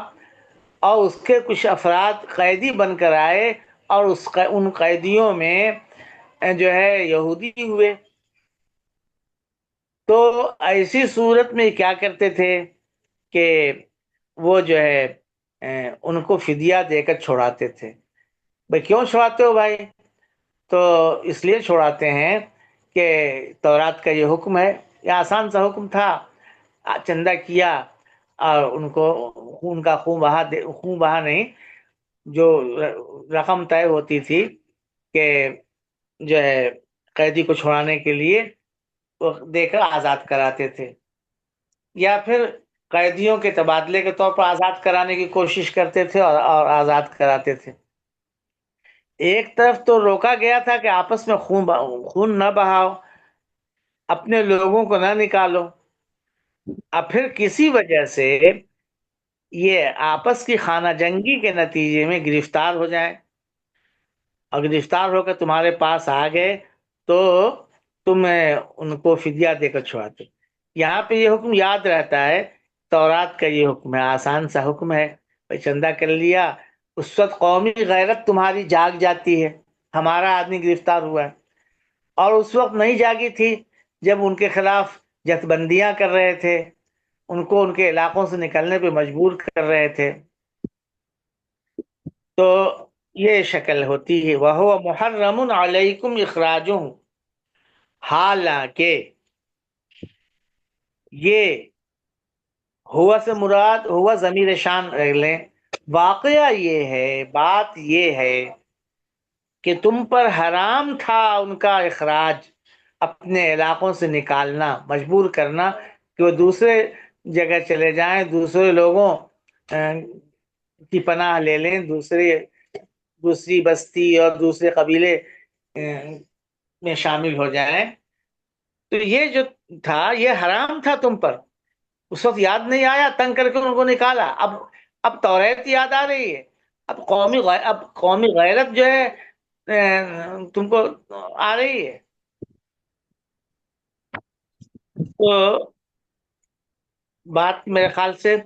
اور اس کے کچھ افراد قیدی بن کر آئے اور ان قیدیوں میں جو ہے یہودی ہوئے، تو ایسی صورت میں کیا کرتے تھے کہ وہ جو ہے ان کو فدیہ دے کر چھوڑاتے تھے. بھائی کیوں چھوڑاتے ہو بھائی؟ تو اس لیے چھوڑاتے ہیں کہ تورات کا یہ حکم ہے. یہ آسان سا حکم تھا. چندہ کیا اور ان کو خون کا خون بہا نہیں، جو رقم طے ہوتی تھی کہ جو ہے قیدی کو چھوڑانے کے لیے وہ دے کر آزاد کراتے تھے، یا پھر قیدیوں کے تبادلے کے طور پر آزاد کرانے کی کوشش کرتے تھے اور آزاد کراتے تھے. ایک طرف تو روکا گیا تھا کہ آپس میں خون نہ بہاؤ، اپنے لوگوں کو نہ نکالو، اب پھر کسی وجہ سے یہ آپس کی خانہ جنگی کے نتیجے میں گرفتار ہو جائیں، اور گرفتار ہو کر تمہارے پاس آ گئے تو تم ان کو فدیہ دے کر چھوڑاتے. یہاں پہ یہ حکم یاد رہتا ہے، تورات کا یہ حکم ہے، آسان سا حکم ہے. بھائی چندہ کر لیا، اس وقت قومی غیرت تمہاری جاگ جاتی ہے، ہمارا آدمی گرفتار ہوا ہے. اور اس وقت نہیں جاگی تھی جب ان کے خلاف جتھبندیاں کر رہے تھے، ان کو ان کے علاقوں سے نکلنے پہ مجبور کر رہے تھے. تو یہ شکل ہوتی ہے. وَهُوَ مُحَرَّمٌ عَلَيْكُمْ إِخْرَاجُهُ، حالانکہ یہ ہوا سے مراد ہوا ضمیر شان رہ لیں. واقعہ یہ ہے، بات یہ ہے کہ تم پر حرام تھا ان کا اخراج، اپنے علاقوں سے نکالنا، مجبور کرنا کہ وہ دوسرے جگہ چلے جائیں، دوسرے لوگوں کی پناہ لے لیں، دوسری بستی اور دوسرے قبیلے میں شامل ہو جائیں. تو یہ جو تھا یہ حرام تھا تم پر. اس وقت یاد نہیں آیا، تنگ کر کے ان کو نکالا. اب توریت یاد آ رہی ہے. اب قومی غیرت جو ہے تم کو آ رہی ہے. تو بات میرے خیال سے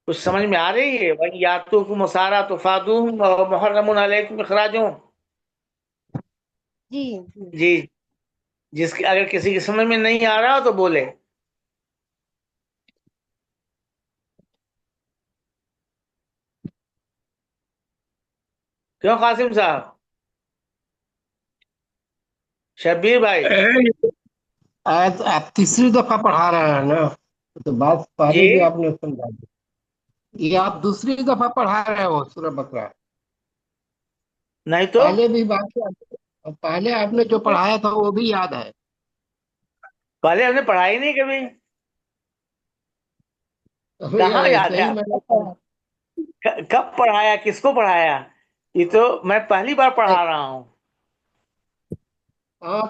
کچھ سمجھ میں آ رہی ہے. وَإِيَّاتُكُمْ مُسَارَعَةُ فَادُوهُمْ وَمُحَرَّمٌ عَلَيْكُمْ إِخْرَاجُهُمْ. جی جی اگر کسی کی سمجھ میں نہیں آ رہا تو بولے. کیوں قاسم صاحب؟ شبیر بھائی آج آپ تیسری دفعہ پڑھا رہے ہیں نا، تو بات پہلے جی بھی آپ نے سمجھا دی. یہ آپ دوسری دفعہ پڑھا رہے ہو سورہ بقرہ. نہیں تو پہلے بھی پہلے آپ نے جو پڑھایا تھا وہ بھی یاد ہے. پہلے ہم نے پڑھائی نہیں کبھی. کہاں یاد ایسے ہے ہی میں نے کب پڑھایا، کس کو پڑھایا؟ یہ تو میں پہلی بار پڑھا رہا ہوں.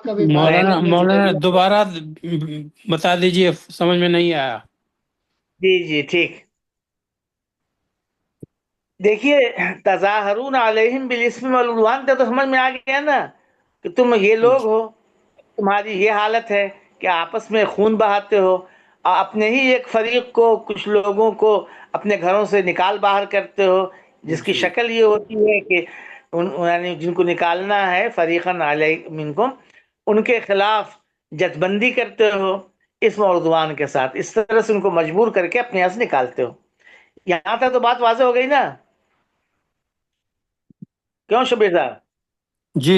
کبھی میں بات ہوگی تو مولانا دوبارہ بتا دیجئے، سمجھ میں نہیں آیا. جی ٹھیک. دیکھیے تظاہرون علیہم بالاسم والعدوان تو سمجھ میں آ گیا نا کہ تم یہ لوگ ہو، تمہاری یہ حالت ہے کہ آپس میں خون بہاتے ہو، اور اپنے ہی ایک فریق کو، کچھ لوگوں کو اپنے گھروں سے نکال باہر کرتے ہو، جس کی شکل یہ ہوتی ہے کہ یعنی جن کو نکالنا ہے فریقاً علیہ منکم، ان کے خلاف جتھبندی کرتے ہو اسم اور عدوان کے ساتھ. اس طرح سے ان کو مجبور کر کے اپنے یہاں سے نکالتے ہو. یہاں تک تو بات واضح ہو گئی نا؟ کیوں شبیر صاحب؟ جی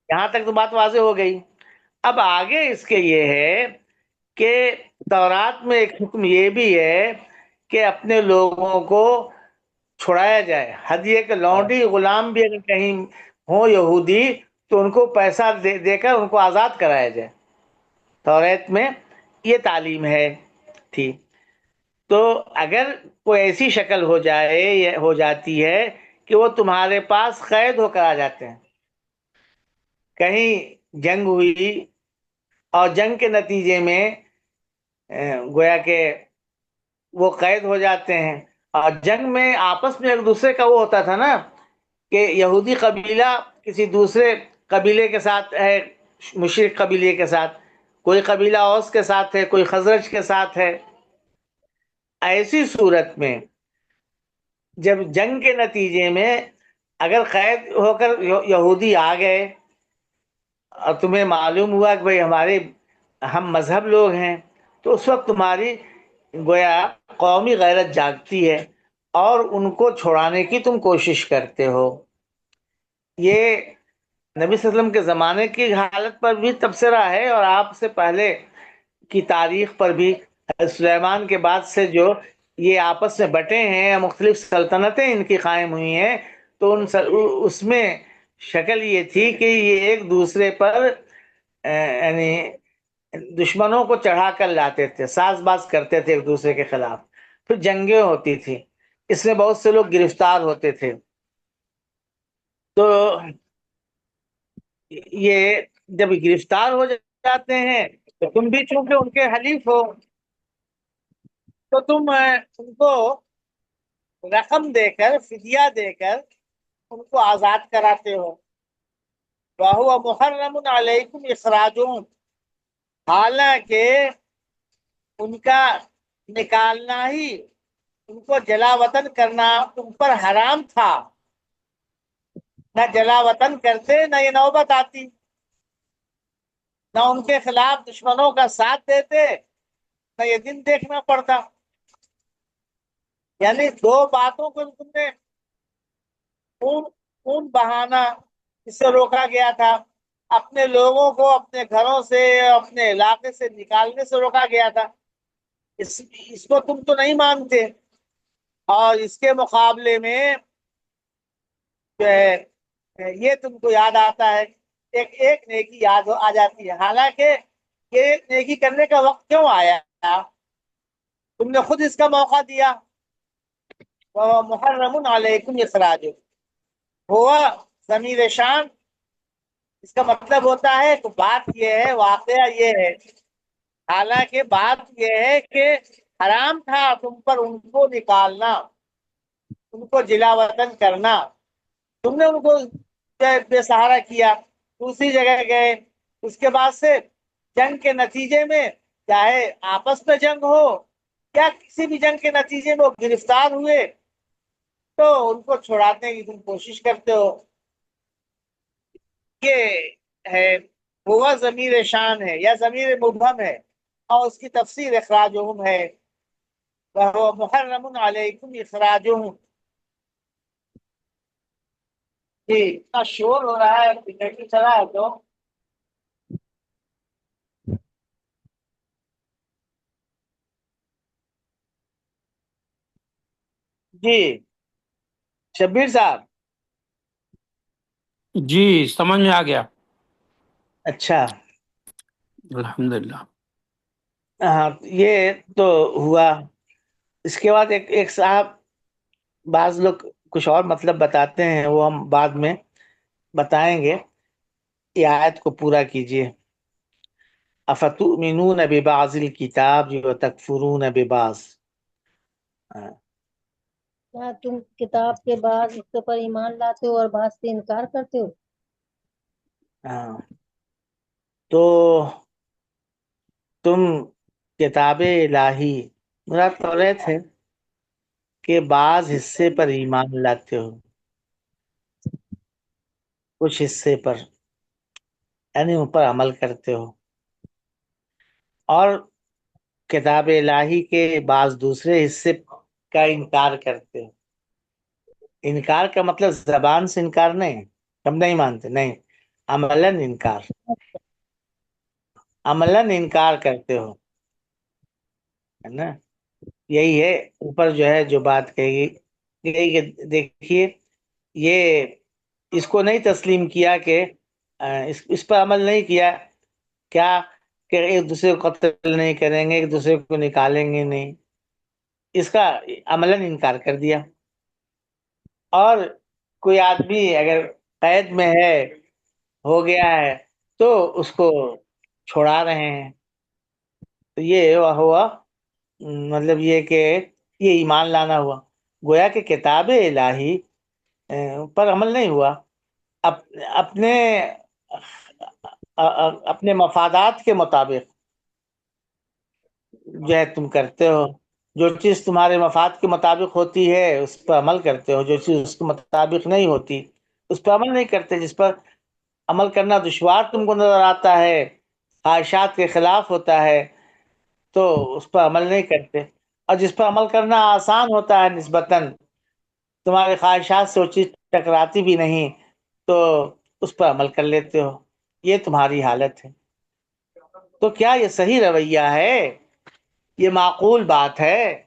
یہاں تک تو بات واضح ہو گئی. اب آگے اس کے یہ ہے کہ تورات میں ایک حکم یہ بھی ہے کہ اپنے لوگوں کو چھڑایا جائے. ہدیے کے لونڈی غلام بھی اگر کہیں ہوں یہودی تو ان کو پیسہ دے کر ان کو آزاد کرایا جائے. توریت میں یہ تعلیم تھی. تو اگر کوئی ایسی شکل ہو جاتی ہے کہ وہ تمہارے پاس قید ہو کر آ جاتے ہیں، کہیں جنگ ہوئی اور جنگ کے نتیجے میں گویا کہ وہ قید ہو جاتے ہیں، اور جنگ میں آپس میں ایک دوسرے کا وہ ہوتا تھا نا کہ یہودی قبیلہ کسی دوسرے قبیلے کے ساتھ ہے، مشرک قبیلے کے ساتھ، کوئی قبیلہ اوس کے ساتھ ہے، کوئی خزرج کے ساتھ ہے. ایسی صورت میں جب جنگ کے نتیجے میں اگر قید ہو کر یہودی آ گئے اور تمہیں معلوم ہوا کہ بھئی ہمارے ہم مذہب لوگ ہیں، تو اس وقت تمہاری گویا قومی غیرت جاگتی ہے اور ان کو چھوڑانے کی تم کوشش کرتے ہو. یہ نبی صلی اللہ علیہ وسلم کے زمانے کی حالت پر بھی تبصرہ ہے، اور آپ سے پہلے کی تاریخ پر بھی. سلیمان کے بعد سے جو یہ آپس میں بٹے ہیں، مختلف سلطنتیں ان کی قائم ہوئی ہیں، تو اس میں شکل یہ تھی کہ یہ ایک دوسرے پر یعنی دشمنوں کو چڑھا کر لاتے تھے، ساز باز کرتے تھے ایک دوسرے کے خلاف، پھر جنگیں ہوتی تھی، اس میں بہت سے لوگ گرفتار ہوتے تھے. تو یہ جب گرفتار ہو جاتے ہیں تو تم بھی چونکہ ان کے حلیف ہو تو تم ان کو رقم دے کر، فدیہ دے کر ان کو آزاد کراتے ہو. وَهُوَ مُحَرَّمٌ عَلَيْكُمْ إِخْرَاجُهُمْ، حالانکہ ان کا نکالنا ہی، ان کو جلا وطن کرنا تم پر حرام تھا. نہ جلا وطن کرتے نہ یہ نوبت آتی، نہ ان کے خلاف دشمنوں کا ساتھ دیتے، نہ یہ دن دیکھنا پڑتا. یعنی دو باتوں کو تم نے خون بہانا اس سے روکا گیا تھا، اپنے لوگوں کو اپنے گھروں سے، اپنے علاقے سے نکالنے سے روکا گیا تھا. اس کو تم تو نہیں مانتے، اور اس کے مقابلے میں یہ تم کو یاد آتا ہے، ایک نیکی یاد آ جاتی ہے. حالانکہ یہ نیکی کرنے کا وقت کیوں آیا؟ تم نے خود اس کا موقع دیا. محرم علیکم اخراج، ہوا ضمیر شان، اس کا مطلب ہوتا ہے تو بات یہ ہے، واقعہ یہ ہے، حالانکہ بات یہ ہے کہ حرام تھا تم پر ان کو نکالنا، ان کو جلا وطن کرنا. تم نے ان کو بے سہارا کیا، دوسری جگہ گئے. اس کے بعد سے جنگ کے نتیجے میں، چاہے آپس میں جنگ ہو یا کسی بھی جنگ کے نتیجے میں وہ گرفتار ہوئے، تو ان کو چھڑانے کی تم کوشش کرتے ہو. یہ ہے، ہوا ضمیر شان ہے یا ضمیر مبہم ہے، اور اس کی تفسیر اخراجہم ہے. وَهُوَ مُحَرَّمٌ عَلَيْكُمْ اخراجہم. جی اتنا شور ہو رہا ہے، ٹکٹ چلا ہے تو جی شبیر صاحب. جی سمجھ میں آ گیا. اچھا، الحمدللہ. ہاں یہ تو ہوا. اس کے بعد ایک صاحب، بعض لوگ کچھ اور مطلب بتاتے ہیں، وہ ہم بعد میں بتائیں گے. یہ آیت کو پورا کیجئے. افتؤمنون ببعض الکتاب وتکفرون ببعض. کیا تم کتاب کے بعد اس پر ایمان لاتے ہو اور بعض سے انکار کرتے ہو؟ ہاں، تو تم کتاب الہی مراد توریت ہے کہ بعض حصے پر ایمان لاتے ہو، کچھ حصے پر، یعنی ان پر عمل کرتے ہو، اور کتاب الہی کے بعض دوسرے حصے کا انکار کرتے ہو. انکار کا مطلب زبان سے انکار نہیں، ہم نہیں مانتے، نہیں، عملاً انکار، عملاً انکار کرتے ہو، ہے نا. یہی ہے اوپر جو ہے جو بات کہی گئی کہ دیکھیے یہ اس کو نہیں تسلیم کیا کہ اس پر عمل نہیں کیا کیا کہ ایک دوسرے کو قتل نہیں کریں گے، ایک دوسرے کو نکالیں گے نہیں، اس کا عملاً انکار کر دیا۔ اور کوئی آدمی اگر قید میں ہے، ہو گیا ہے، تو اس کو چھوڑا رہے ہیں، تو یہ ہوا مطلب یہ کہ یہ ایمان لانا ہوا، گویا کہ کتاب الہی پر عمل نہیں ہوا، اپنے اپنے مفادات کے مطابق جو ہے تم کرتے ہو، جو چیز تمہارے مفاد کے مطابق ہوتی ہے اس پر عمل کرتے ہو، جو چیز اس کے مطابق نہیں ہوتی اس پر عمل نہیں کرتے، جس پر عمل کرنا دشوار تم کو نظر آتا ہے، خواہشات کے خلاف ہوتا ہے، تو اس پر عمل نہیں کرتے، اور جس پر عمل کرنا آسان ہوتا ہے نسبتاً، تمہارے خواہشات سے وہ چیز ٹکراتی بھی نہیں، تو اس پر عمل کر لیتے ہو، یہ تمہاری حالت ہے۔ تو کیا یہ صحیح رویہ ہے؟ یہ معقول بات ہے؟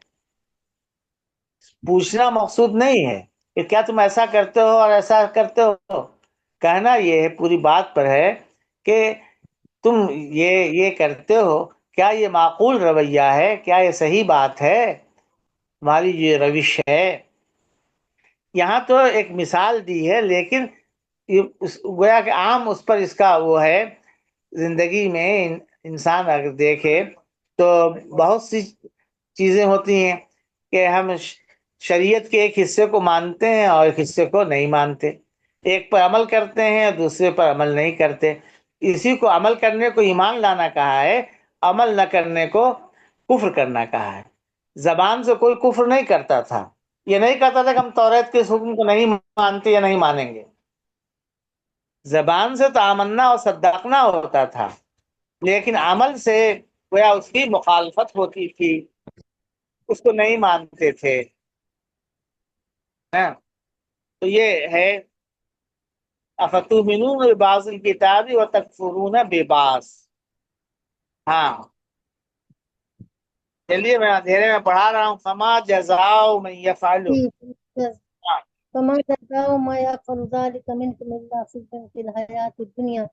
پوچھنا مقصود نہیں ہے کہ کیا تم ایسا کرتے ہو اور ایسا کرتے ہو، کہنا یہ ہے پوری بات پر ہے کہ تم یہ کرتے ہو، کیا یہ معقول رویہ ہے؟ کیا یہ صحیح بات ہے؟ تمہاری یہ روش ہے؟ یہاں تو ایک مثال دی ہے، لیکن گویا کہ عام اس پر اس کا وہ ہے، زندگی میں انسان اگر دیکھے تو بہت سی چیزیں ہوتی ہیں کہ ہم شریعت کے ایک حصے کو مانتے ہیں اور ایک حصے کو نہیں مانتے، ایک پر عمل کرتے ہیں دوسرے پر عمل نہیں کرتے، اسی کو عمل کرنے کو ایمان لانا کہا ہے، عمل نہ کرنے کو کفر کرنا کہا ہے۔ زبان سے کوئی کفر نہیں کرتا تھا، یہ نہیں کہتا تھا کہ ہم توریت کے اس حکم کو نہیں مانتے یا نہیں مانیں گے، زبان سے تو آمنا اور صدقنا ہوتا تھا، لیکن عمل سے گویا اس کی مخالفت ہوتی تھی، اس کو نہیں مانتے تھے۔ تو یہ ہے افتؤمنون ببعض الکتاب وتکفرون ببعض۔ ہاں چلیے میں اندھیرے میں پڑھا رہا ہوں، فما جزاء من یفعل۔ فما جزاء ما يفعل ذلك منكم إلا خزي في الحياة الدنيا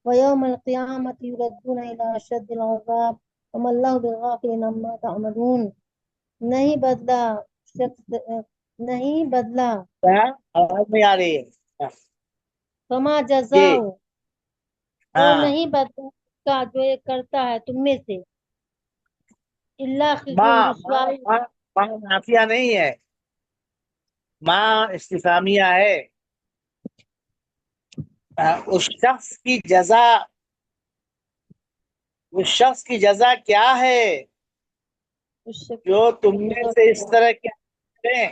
ويوم القيامة يردون إلى أشد العذاب وما الله بغافل عما تعملون۔ نہیں بدلا آواز نہیں آ رہی ہے فما جی جزاء، تو ہاں، نہیں بدلا کا جو یہ کرتا ہے تم میں سے، اللہ خزی ماں رسوائی، نافیہ نہیں ہے، ماں استفہامیہ ہے۔ اس شخص کی جزا کیا ہے جو تم میں سے اس طرح کی حرکتیں،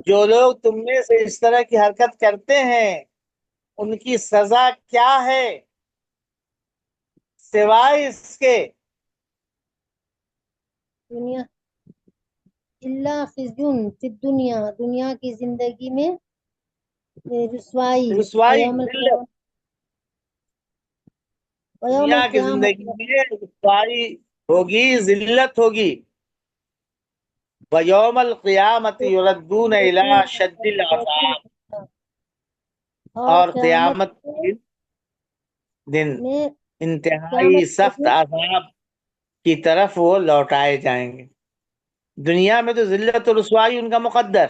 جو لوگ تم میں سے اس طرح کی حرکت کرتے ہیں ان کی سزا کیا ہے، سوائے اس کے دنیا اللہ خزیون فی الدنیا، دنیا کی زندگی میں رسوائی، رسوائی، ویوم ذلت، دنیا کی القیامت زندگی میں رسوائی ہوگی، ذلت ہوگی، وَيَوْمَ الْقِيَامَةِ يُرَدُّونَ إِلَىٰ شَدِّ الْعَذَابِ، اور اور قیامت قیامت کے دن میں انتہائی سخت عذاب کی طرف وہ لوٹائے جائیں گے۔ دنیا میں تو ذلت و رسوائی ان کا مقدر،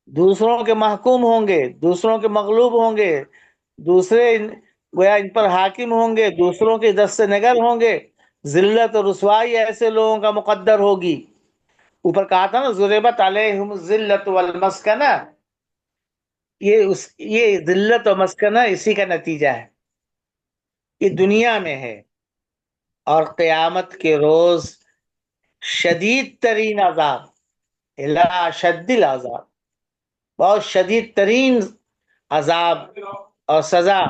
دوسروں کے محکوم ہوں گے، دوسروں کے مغلوب ہوں گے، دوسرے گویا ان پر حاکم ہوں گے، دوسروں کے دست نگر ہوں گے، ذلت و رسوائی ایسے لوگوں کا مقدر ہوگی۔ اوپر کہا تھا نا ضربت علیہم الذلۃ والمسکنہ، یہ ذلت و مسکنہ اسی کا نتیجہ ہے، یہ دنیا میں ہے، اور قیامت کے روز شدید ترین عذاب، الا شد العذاب، بہت شدید ترین عذاب اور سزا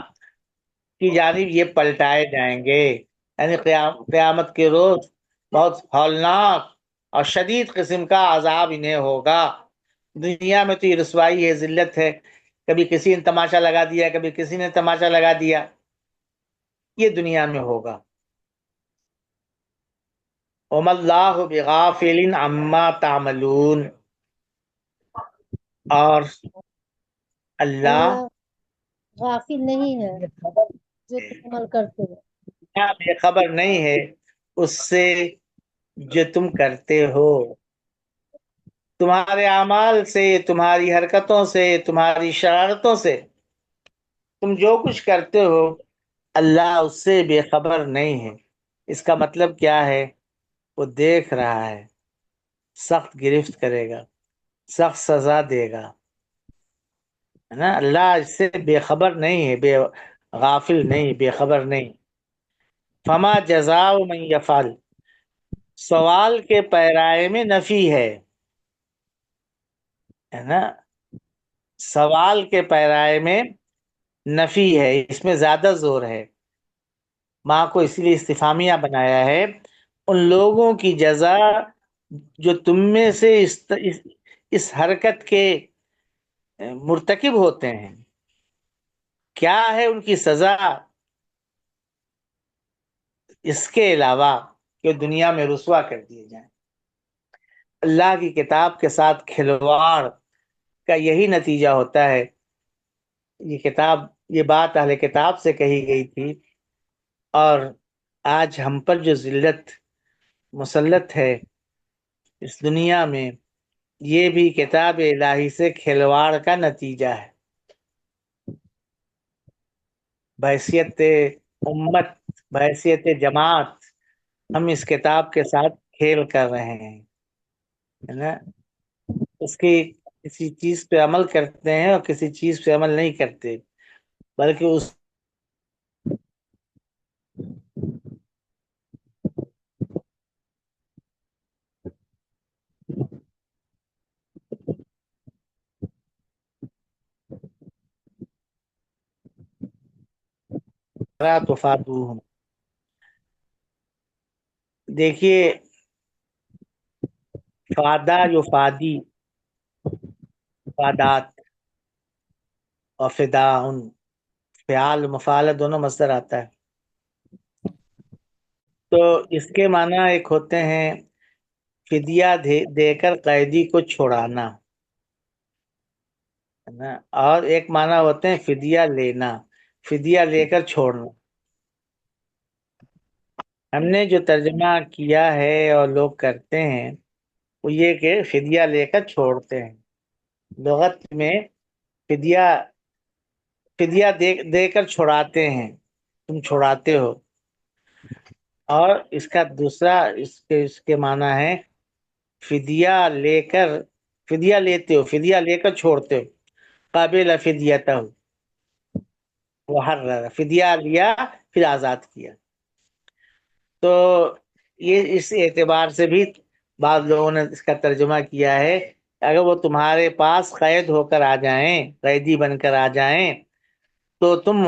کی جانب یہ پلٹائے جائیں گے، یعنی قیامت کے روز بہت ہولناک اور شدید قسم کا عذاب انہیں ہوگا۔ دنیا میں تو یہ رسوائی ہے، ذلت ہے، کبھی کسی نے تماشا لگا دیا، کبھی کسی نے تماشا لگا دیا، یہ دنیا میں ہوگا۔ وما اللہ بغافل عما تعملون، اور اللہ اللہ غافل نہیں ہے جو تم عمل کرتے ہو. بے خبر نہیں ہے اس سے جو تم کرتے ہو، تمہارے اعمال سے، تمہاری حرکتوں سے، تمہاری شرارتوں سے، تم جو کچھ کرتے ہو اللہ اس سے بے خبر نہیں ہے۔ اس کا مطلب کیا ہے؟ وہ دیکھ رہا ہے، سخت گرفت کرے گا، سخت سزا دے گا، ہے نا۔ اللہ اس سے بے خبر نہیں ہے، بے غافل نہیں، بے خبر نہیں۔ فما جزاء من یفعل، سوال کے پیرائے میں نفی ہے نا، سوال کے پیرائے میں نفی ہے، اس میں زیادہ زور ہے۔ ماں کو اسی لیے استفہامیہ بنایا ہے، ان لوگوں کی جزا جو تم میں سے اس حرکت کے مرتکب ہوتے ہیں، کیا ہے ان کی سزا، اس کے علاوہ کہ دنیا میں رسوا کر دیے جائیں۔ اللہ کی کتاب کے ساتھ کھلواڑ کا یہی نتیجہ ہوتا ہے۔ یہ بات اہل کتاب سے کہی گئی تھی، اور آج ہم پر جو ذلت مسلط ہے اس دنیا میں، یہ بھی کتاب الہی سے کھلواڑ کا نتیجہ ہے۔ بحیثیت امت، بحیثیت جماعت، ہم اس کتاب کے ساتھ کھیل کر رہے ہیں، ہے نا۔ اس کی کسی چیز پہ عمل کرتے ہیں اور کسی چیز پہ عمل نہیں کرتے، بلکہ اس تفادوہم۔ دیکھیے فادا یفادی، فادات اور فداءن، فعال مفعال دونوں مصدر آتا ہے، تو اس کے معنی ایک ہوتے ہیں فدیہ دے کر قیدی کو چھڑانا، ہے نا، اور ایک معنی ہوتے ہیں فدیہ لینا، فدیہ لے کر چھوڑنا۔ ہم نے جو ترجمہ کیا ہے اور لوگ کرتے ہیں وہ یہ کہ فدیہ لے کر چھوڑتے ہیں۔ لغت میں فدیہ دے کر چھڑاتے ہیں، تم چھڑاتے ہو، اور اس کا دوسرا اس کے معنی ہے فدیہ لے کر، فدیہ لیتے ہو، فدیہ لے کر چھوڑتے ہو۔ قابل فدیتہ، وحرر، فدیہ لیا پھر آزاد کیا۔ تو یہ اس اعتبار سے بھی بعض لوگوں نے اس کا ترجمہ کیا ہے، اگر وہ تمہارے پاس قید ہو کر آ جائیں، قیدی بن کر آ جائیں، تو تم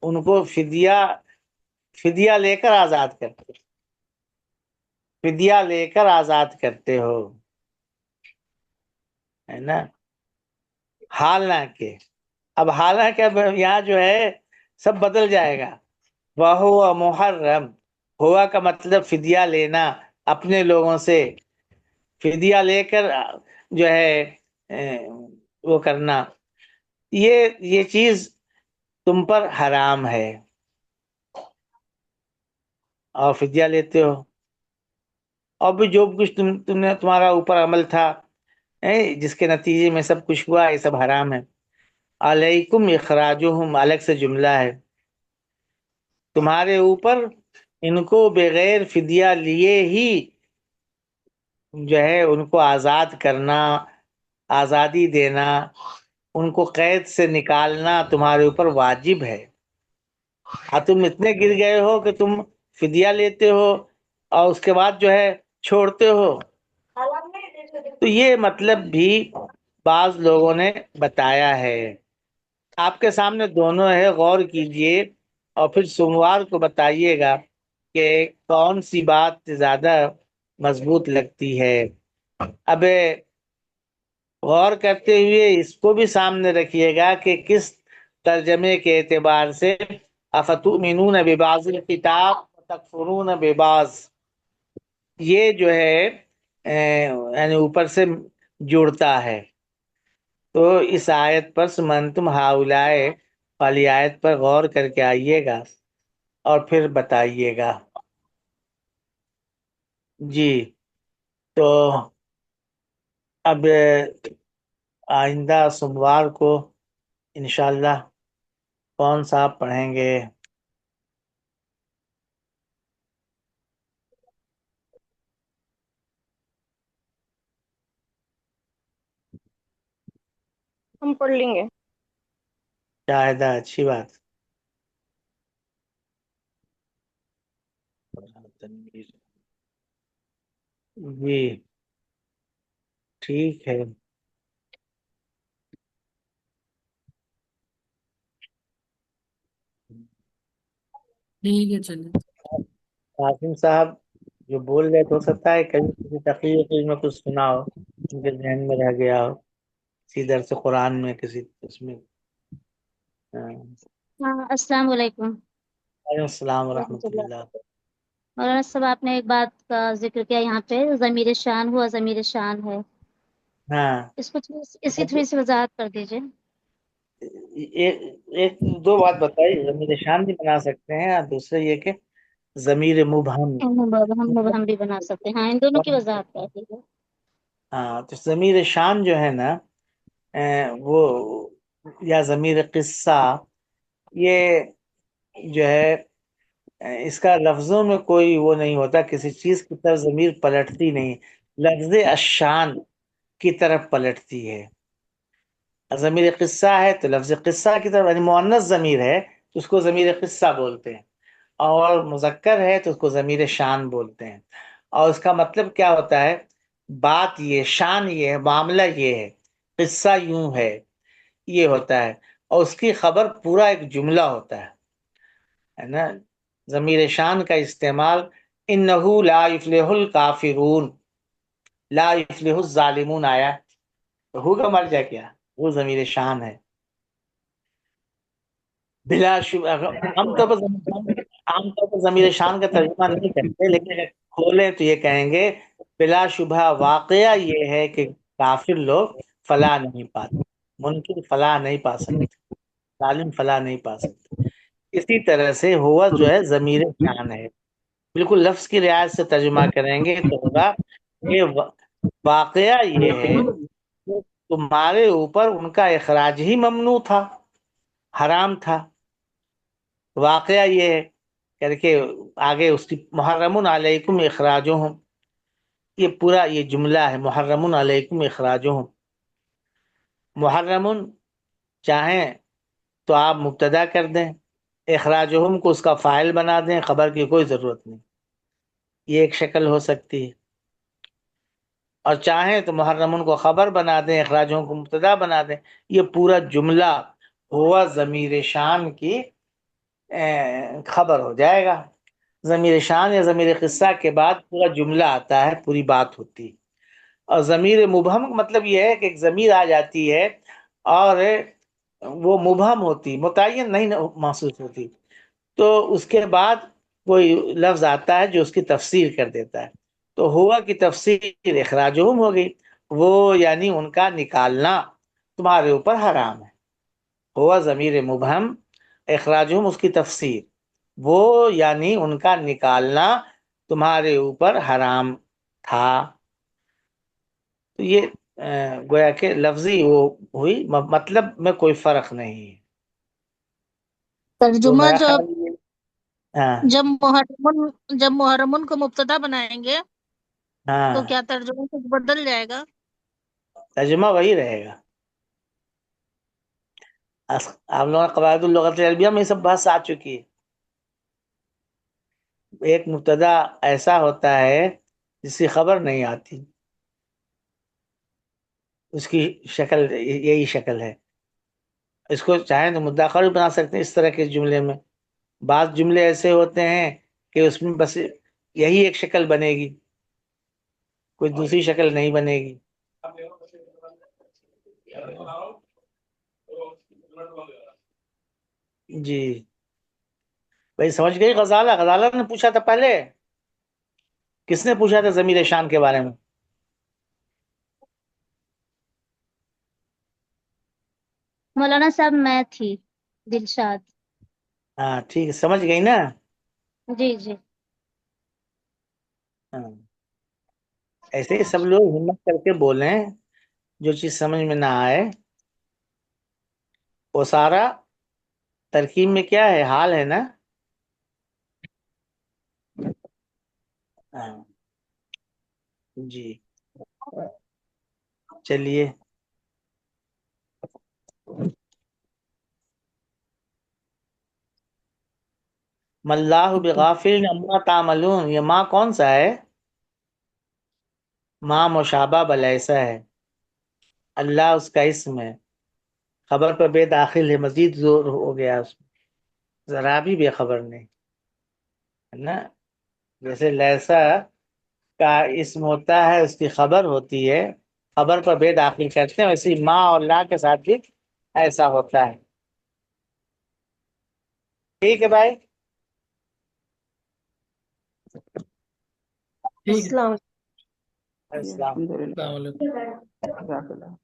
ان کو فدیہ لے کر آزاد کرتے ہو، فدیہ لے کر آزاد کرتے ہو، ہے نا۔ حالانکہ اب یہاں جو ہے سب بدل جائے گا۔ وَهُوَ محرم، ہوا کا مطلب فدیہ لینا، اپنے لوگوں سے فدیہ لے کر جو ہے وہ کرنا، یہ چیز تم پر حرام ہے، اور فدیہ لیتے ہو، اور بھی جو کچھ تمہارا اوپر عمل تھا جس کے نتیجے میں سب کچھ ہوا، یہ سب حرام ہے۔ علیکم اخراجہم، الگ سے جملہ ہے، تمہارے اوپر ان کو بغیر فدیہ لیے ہی جو ہے ان کو آزاد کرنا، آزادی دینا، ان کو قید سے نکالنا تمہارے اوپر واجب ہے۔ تم اتنے گر گئے ہو کہ تم فدیہ لیتے ہو اور اس کے بعد جو ہے چھوڑتے ہو، تو یہ مطلب بھی بعض لوگوں نے بتایا ہے۔ آپ کے سامنے دونوں ہے، غور کیجئے اور پھر سوموار کو بتائیے گا کہ کون سی بات زیادہ مضبوط لگتی ہے۔ اب غور کرتے ہوئے اس کو بھی سامنے رکھیے گا کہ کس ترجمے کے اعتبار سے افتؤمنون ببعض الکتاب وتکفرون ببعض، یہ جو ہے یعنی اوپر سے جڑتا ہے. تو اس آیت پر سمنتم ہاؤلائے والی آیت پر غور کر کے آئیے گا اور پھر بتائیے گا. جی تو اب آئندہ سوموار کو انشاءاللہ کون سا آپ پڑھیں گے؟ ہم پڑھ لیں گے. شاہدہ اچھی بات. جی ٹھیک ہے. ٹھیک ہے چلیے. قاسم صاحب جو بول رہے تو ہو سکتا ہے کہیں کسی تقریر میں کچھ سنا ہو، ان کے ذہن میں رہ گیا ہو کسی درس قرآن میں، کسی اس میں. ہاں السلام علیکم وعلیکم السلام ورحمۃ ورحمۃ اللہ. اللہ. مولانا صاحب آپ نے ایک بات کا ذکر کیا یہاں پہ ضمیر شان ہوا ضمیر شان ہے، ہاں اس کو اس کی تھوڑی سی وضاحت کر دیجیے. ایک دو بات بتائی، ضمیر شان بھی بنا سکتے ہیں اور دوسرے یہ کہ ضمیر مبہم. ہم مبہم بھی بنا سکتے ہیں. ہاں ان دونوں کی وضاحت کر دیجیے. ہاں تو ضمیر شان جو ہے نا وہ یا ضمیر قصہ، یہ جو ہے اس کا لفظوں میں کوئی وہ نہیں ہوتا، کسی چیز کی طرف ضمیر پلٹتی نہیں، لفظ الشان کی طرف پلٹتی ہے. ضمیر قصہ ہے تو لفظ قصہ کی طرف، یعنی مؤنث ضمیر ہے تو اس کو ضمیر قصہ بولتے ہیں، اور مذکر ہے تو اس کو ضمیر شان بولتے ہیں. اور اس کا مطلب کیا ہوتا ہے؟ بات یہ، شان یہ ہے، معاملہ یہ ہے، قصہ یوں ہے، یہ ہوتا ہے. اور اس کی خبر پورا ایک جملہ ہوتا ہے نا. ضمیر شان کا استعمال انہو لا یفلح الکافرون، لا یفلح الظالمون آیا تو ہوگا مر جائے کیا، وہ ضمیر شان ہے. بلا شبہ عام طور پر ضمیر شان کا ترجمہ نہیں کرتے، لیکن اگر کھولیں تو یہ کہیں گے بلا شبہ واقعہ یہ ہے کہ کافر لوگ فلاح نہیں پاتے، منکر فلاح نہیں پا سکتے، ظالم فلاح نہیں پا سکتے. اسی طرح سے ہوا جو ہے ضمیر شان ہے. بالکل لفظ کی رعایت سے ترجمہ کریں گے تو ہوگا یہ واقعہ یہ ہے کہ تمہارے اوپر ان کا اخراج ہی ممنوع تھا، حرام تھا. واقعہ یہ ہے کر کے آگے اس کی محرم علیکم اخراجہم، یہ پورا یہ جملہ ہے محرم علیکم اخراجہم. محرم چاہیں تو آپ مبتدا کر دیں، اخراجہم کو اس کا فاعل بنا دیں، خبر کی کوئی ضرورت نہیں، یہ ایک شکل ہو سکتی ہے. اور چاہیں تو محرمن کو خبر بنا دیں، اخراجہم کو مبتدا بنا دیں. یہ پورا جملہ ہوا ضمیر شان کی خبر ہو جائے گا. ضمیر شان یا ضمیر قصہ کے بعد پورا جملہ آتا ہے، پوری بات ہوتی ہے. اور ضمیر مبہم کا مطلب یہ ہے کہ ایک ضمیر آ جاتی ہے اور وہ مبہم ہوتی، متعین نہیں محسوس ہوتی، تو اس کے بعد کوئی لفظ آتا ہے جو اس کی تفسیر کر دیتا ہے. تو ہوا کی تفسیر اخراجہم ہو گئی، وہ یعنی ان کا نکالنا تمہارے اوپر حرام ہے. ہوا ضمیر مبہم، اخراجہم اس کی تفسیر، وہ یعنی ان کا نکالنا تمہارے اوپر حرام تھا. تو یہ گویا کہ لفظی وہ ہوئی، مطلب میں کوئی فرق نہیں ہے. تو ترجمہ میرا خیال ہاں جب محرمن کو مبتدا بنائیں گے ہاں تو کیا ترجمہ کچھ بدل جائے گا؟ ترجمہ وہی رہے گا. آپ لوگوں نے قواعد اللغت العربیہ میں یہ سب بحث آ چکی ہے. ایک مبتدا ایسا ہوتا ہے جس کی خبر نہیں آتی، اس کی شکل یہی شکل ہے. اس کو چاہیں تو مداخل بنا سکتے ہیں اس طرح کے جملے میں. بعض جملے ایسے ہوتے ہیں کہ اس میں بس یہی ایک شکل بنے گی، کوئی دوسری شکل نہیں بنے گی. جی بھائی سمجھ گئی؟ غزالہ نے پوچھا تھا پہلے. کس نے پوچھا تھا ضمیر شان کے بارے میں؟ مولانا صاحب میں تھی دلشاد. ہاں ٹھیک ہے، سمجھ گئی نا؟ جی جی. ہاں ایسے ہی سب لوگ ہمت کر کے بولیں، جو چیز سمجھ میں نہ آئے وہ سارا ترکیب میں کیا ہے، حال ہے نا. ہاں جی چلیے. مَاللَّهُ بِغَافِلٍ عَمَّا تَعْمَلُونَ، یہ ماں کون سا ہے؟ ماں مشابہ بلیسا ہے، اللہ اس کا اسم ہے، خبر پر بے داخل ہے، مزید زور ہو گیا اس میں، ذرا بھی بے خبر نہیں ہے نا. جیسے لیسا کا اسم ہوتا ہے، اس کی خبر ہوتی ہے، خبر پر بے داخل کرتے ہیں، ویسے ہی ماں اور لا کے ساتھ بھی ایسا ہوتا ہے. ٹھیک ہے بھائی. ٹھیک ہے. السلام السلام السلام علیکم. علیکم.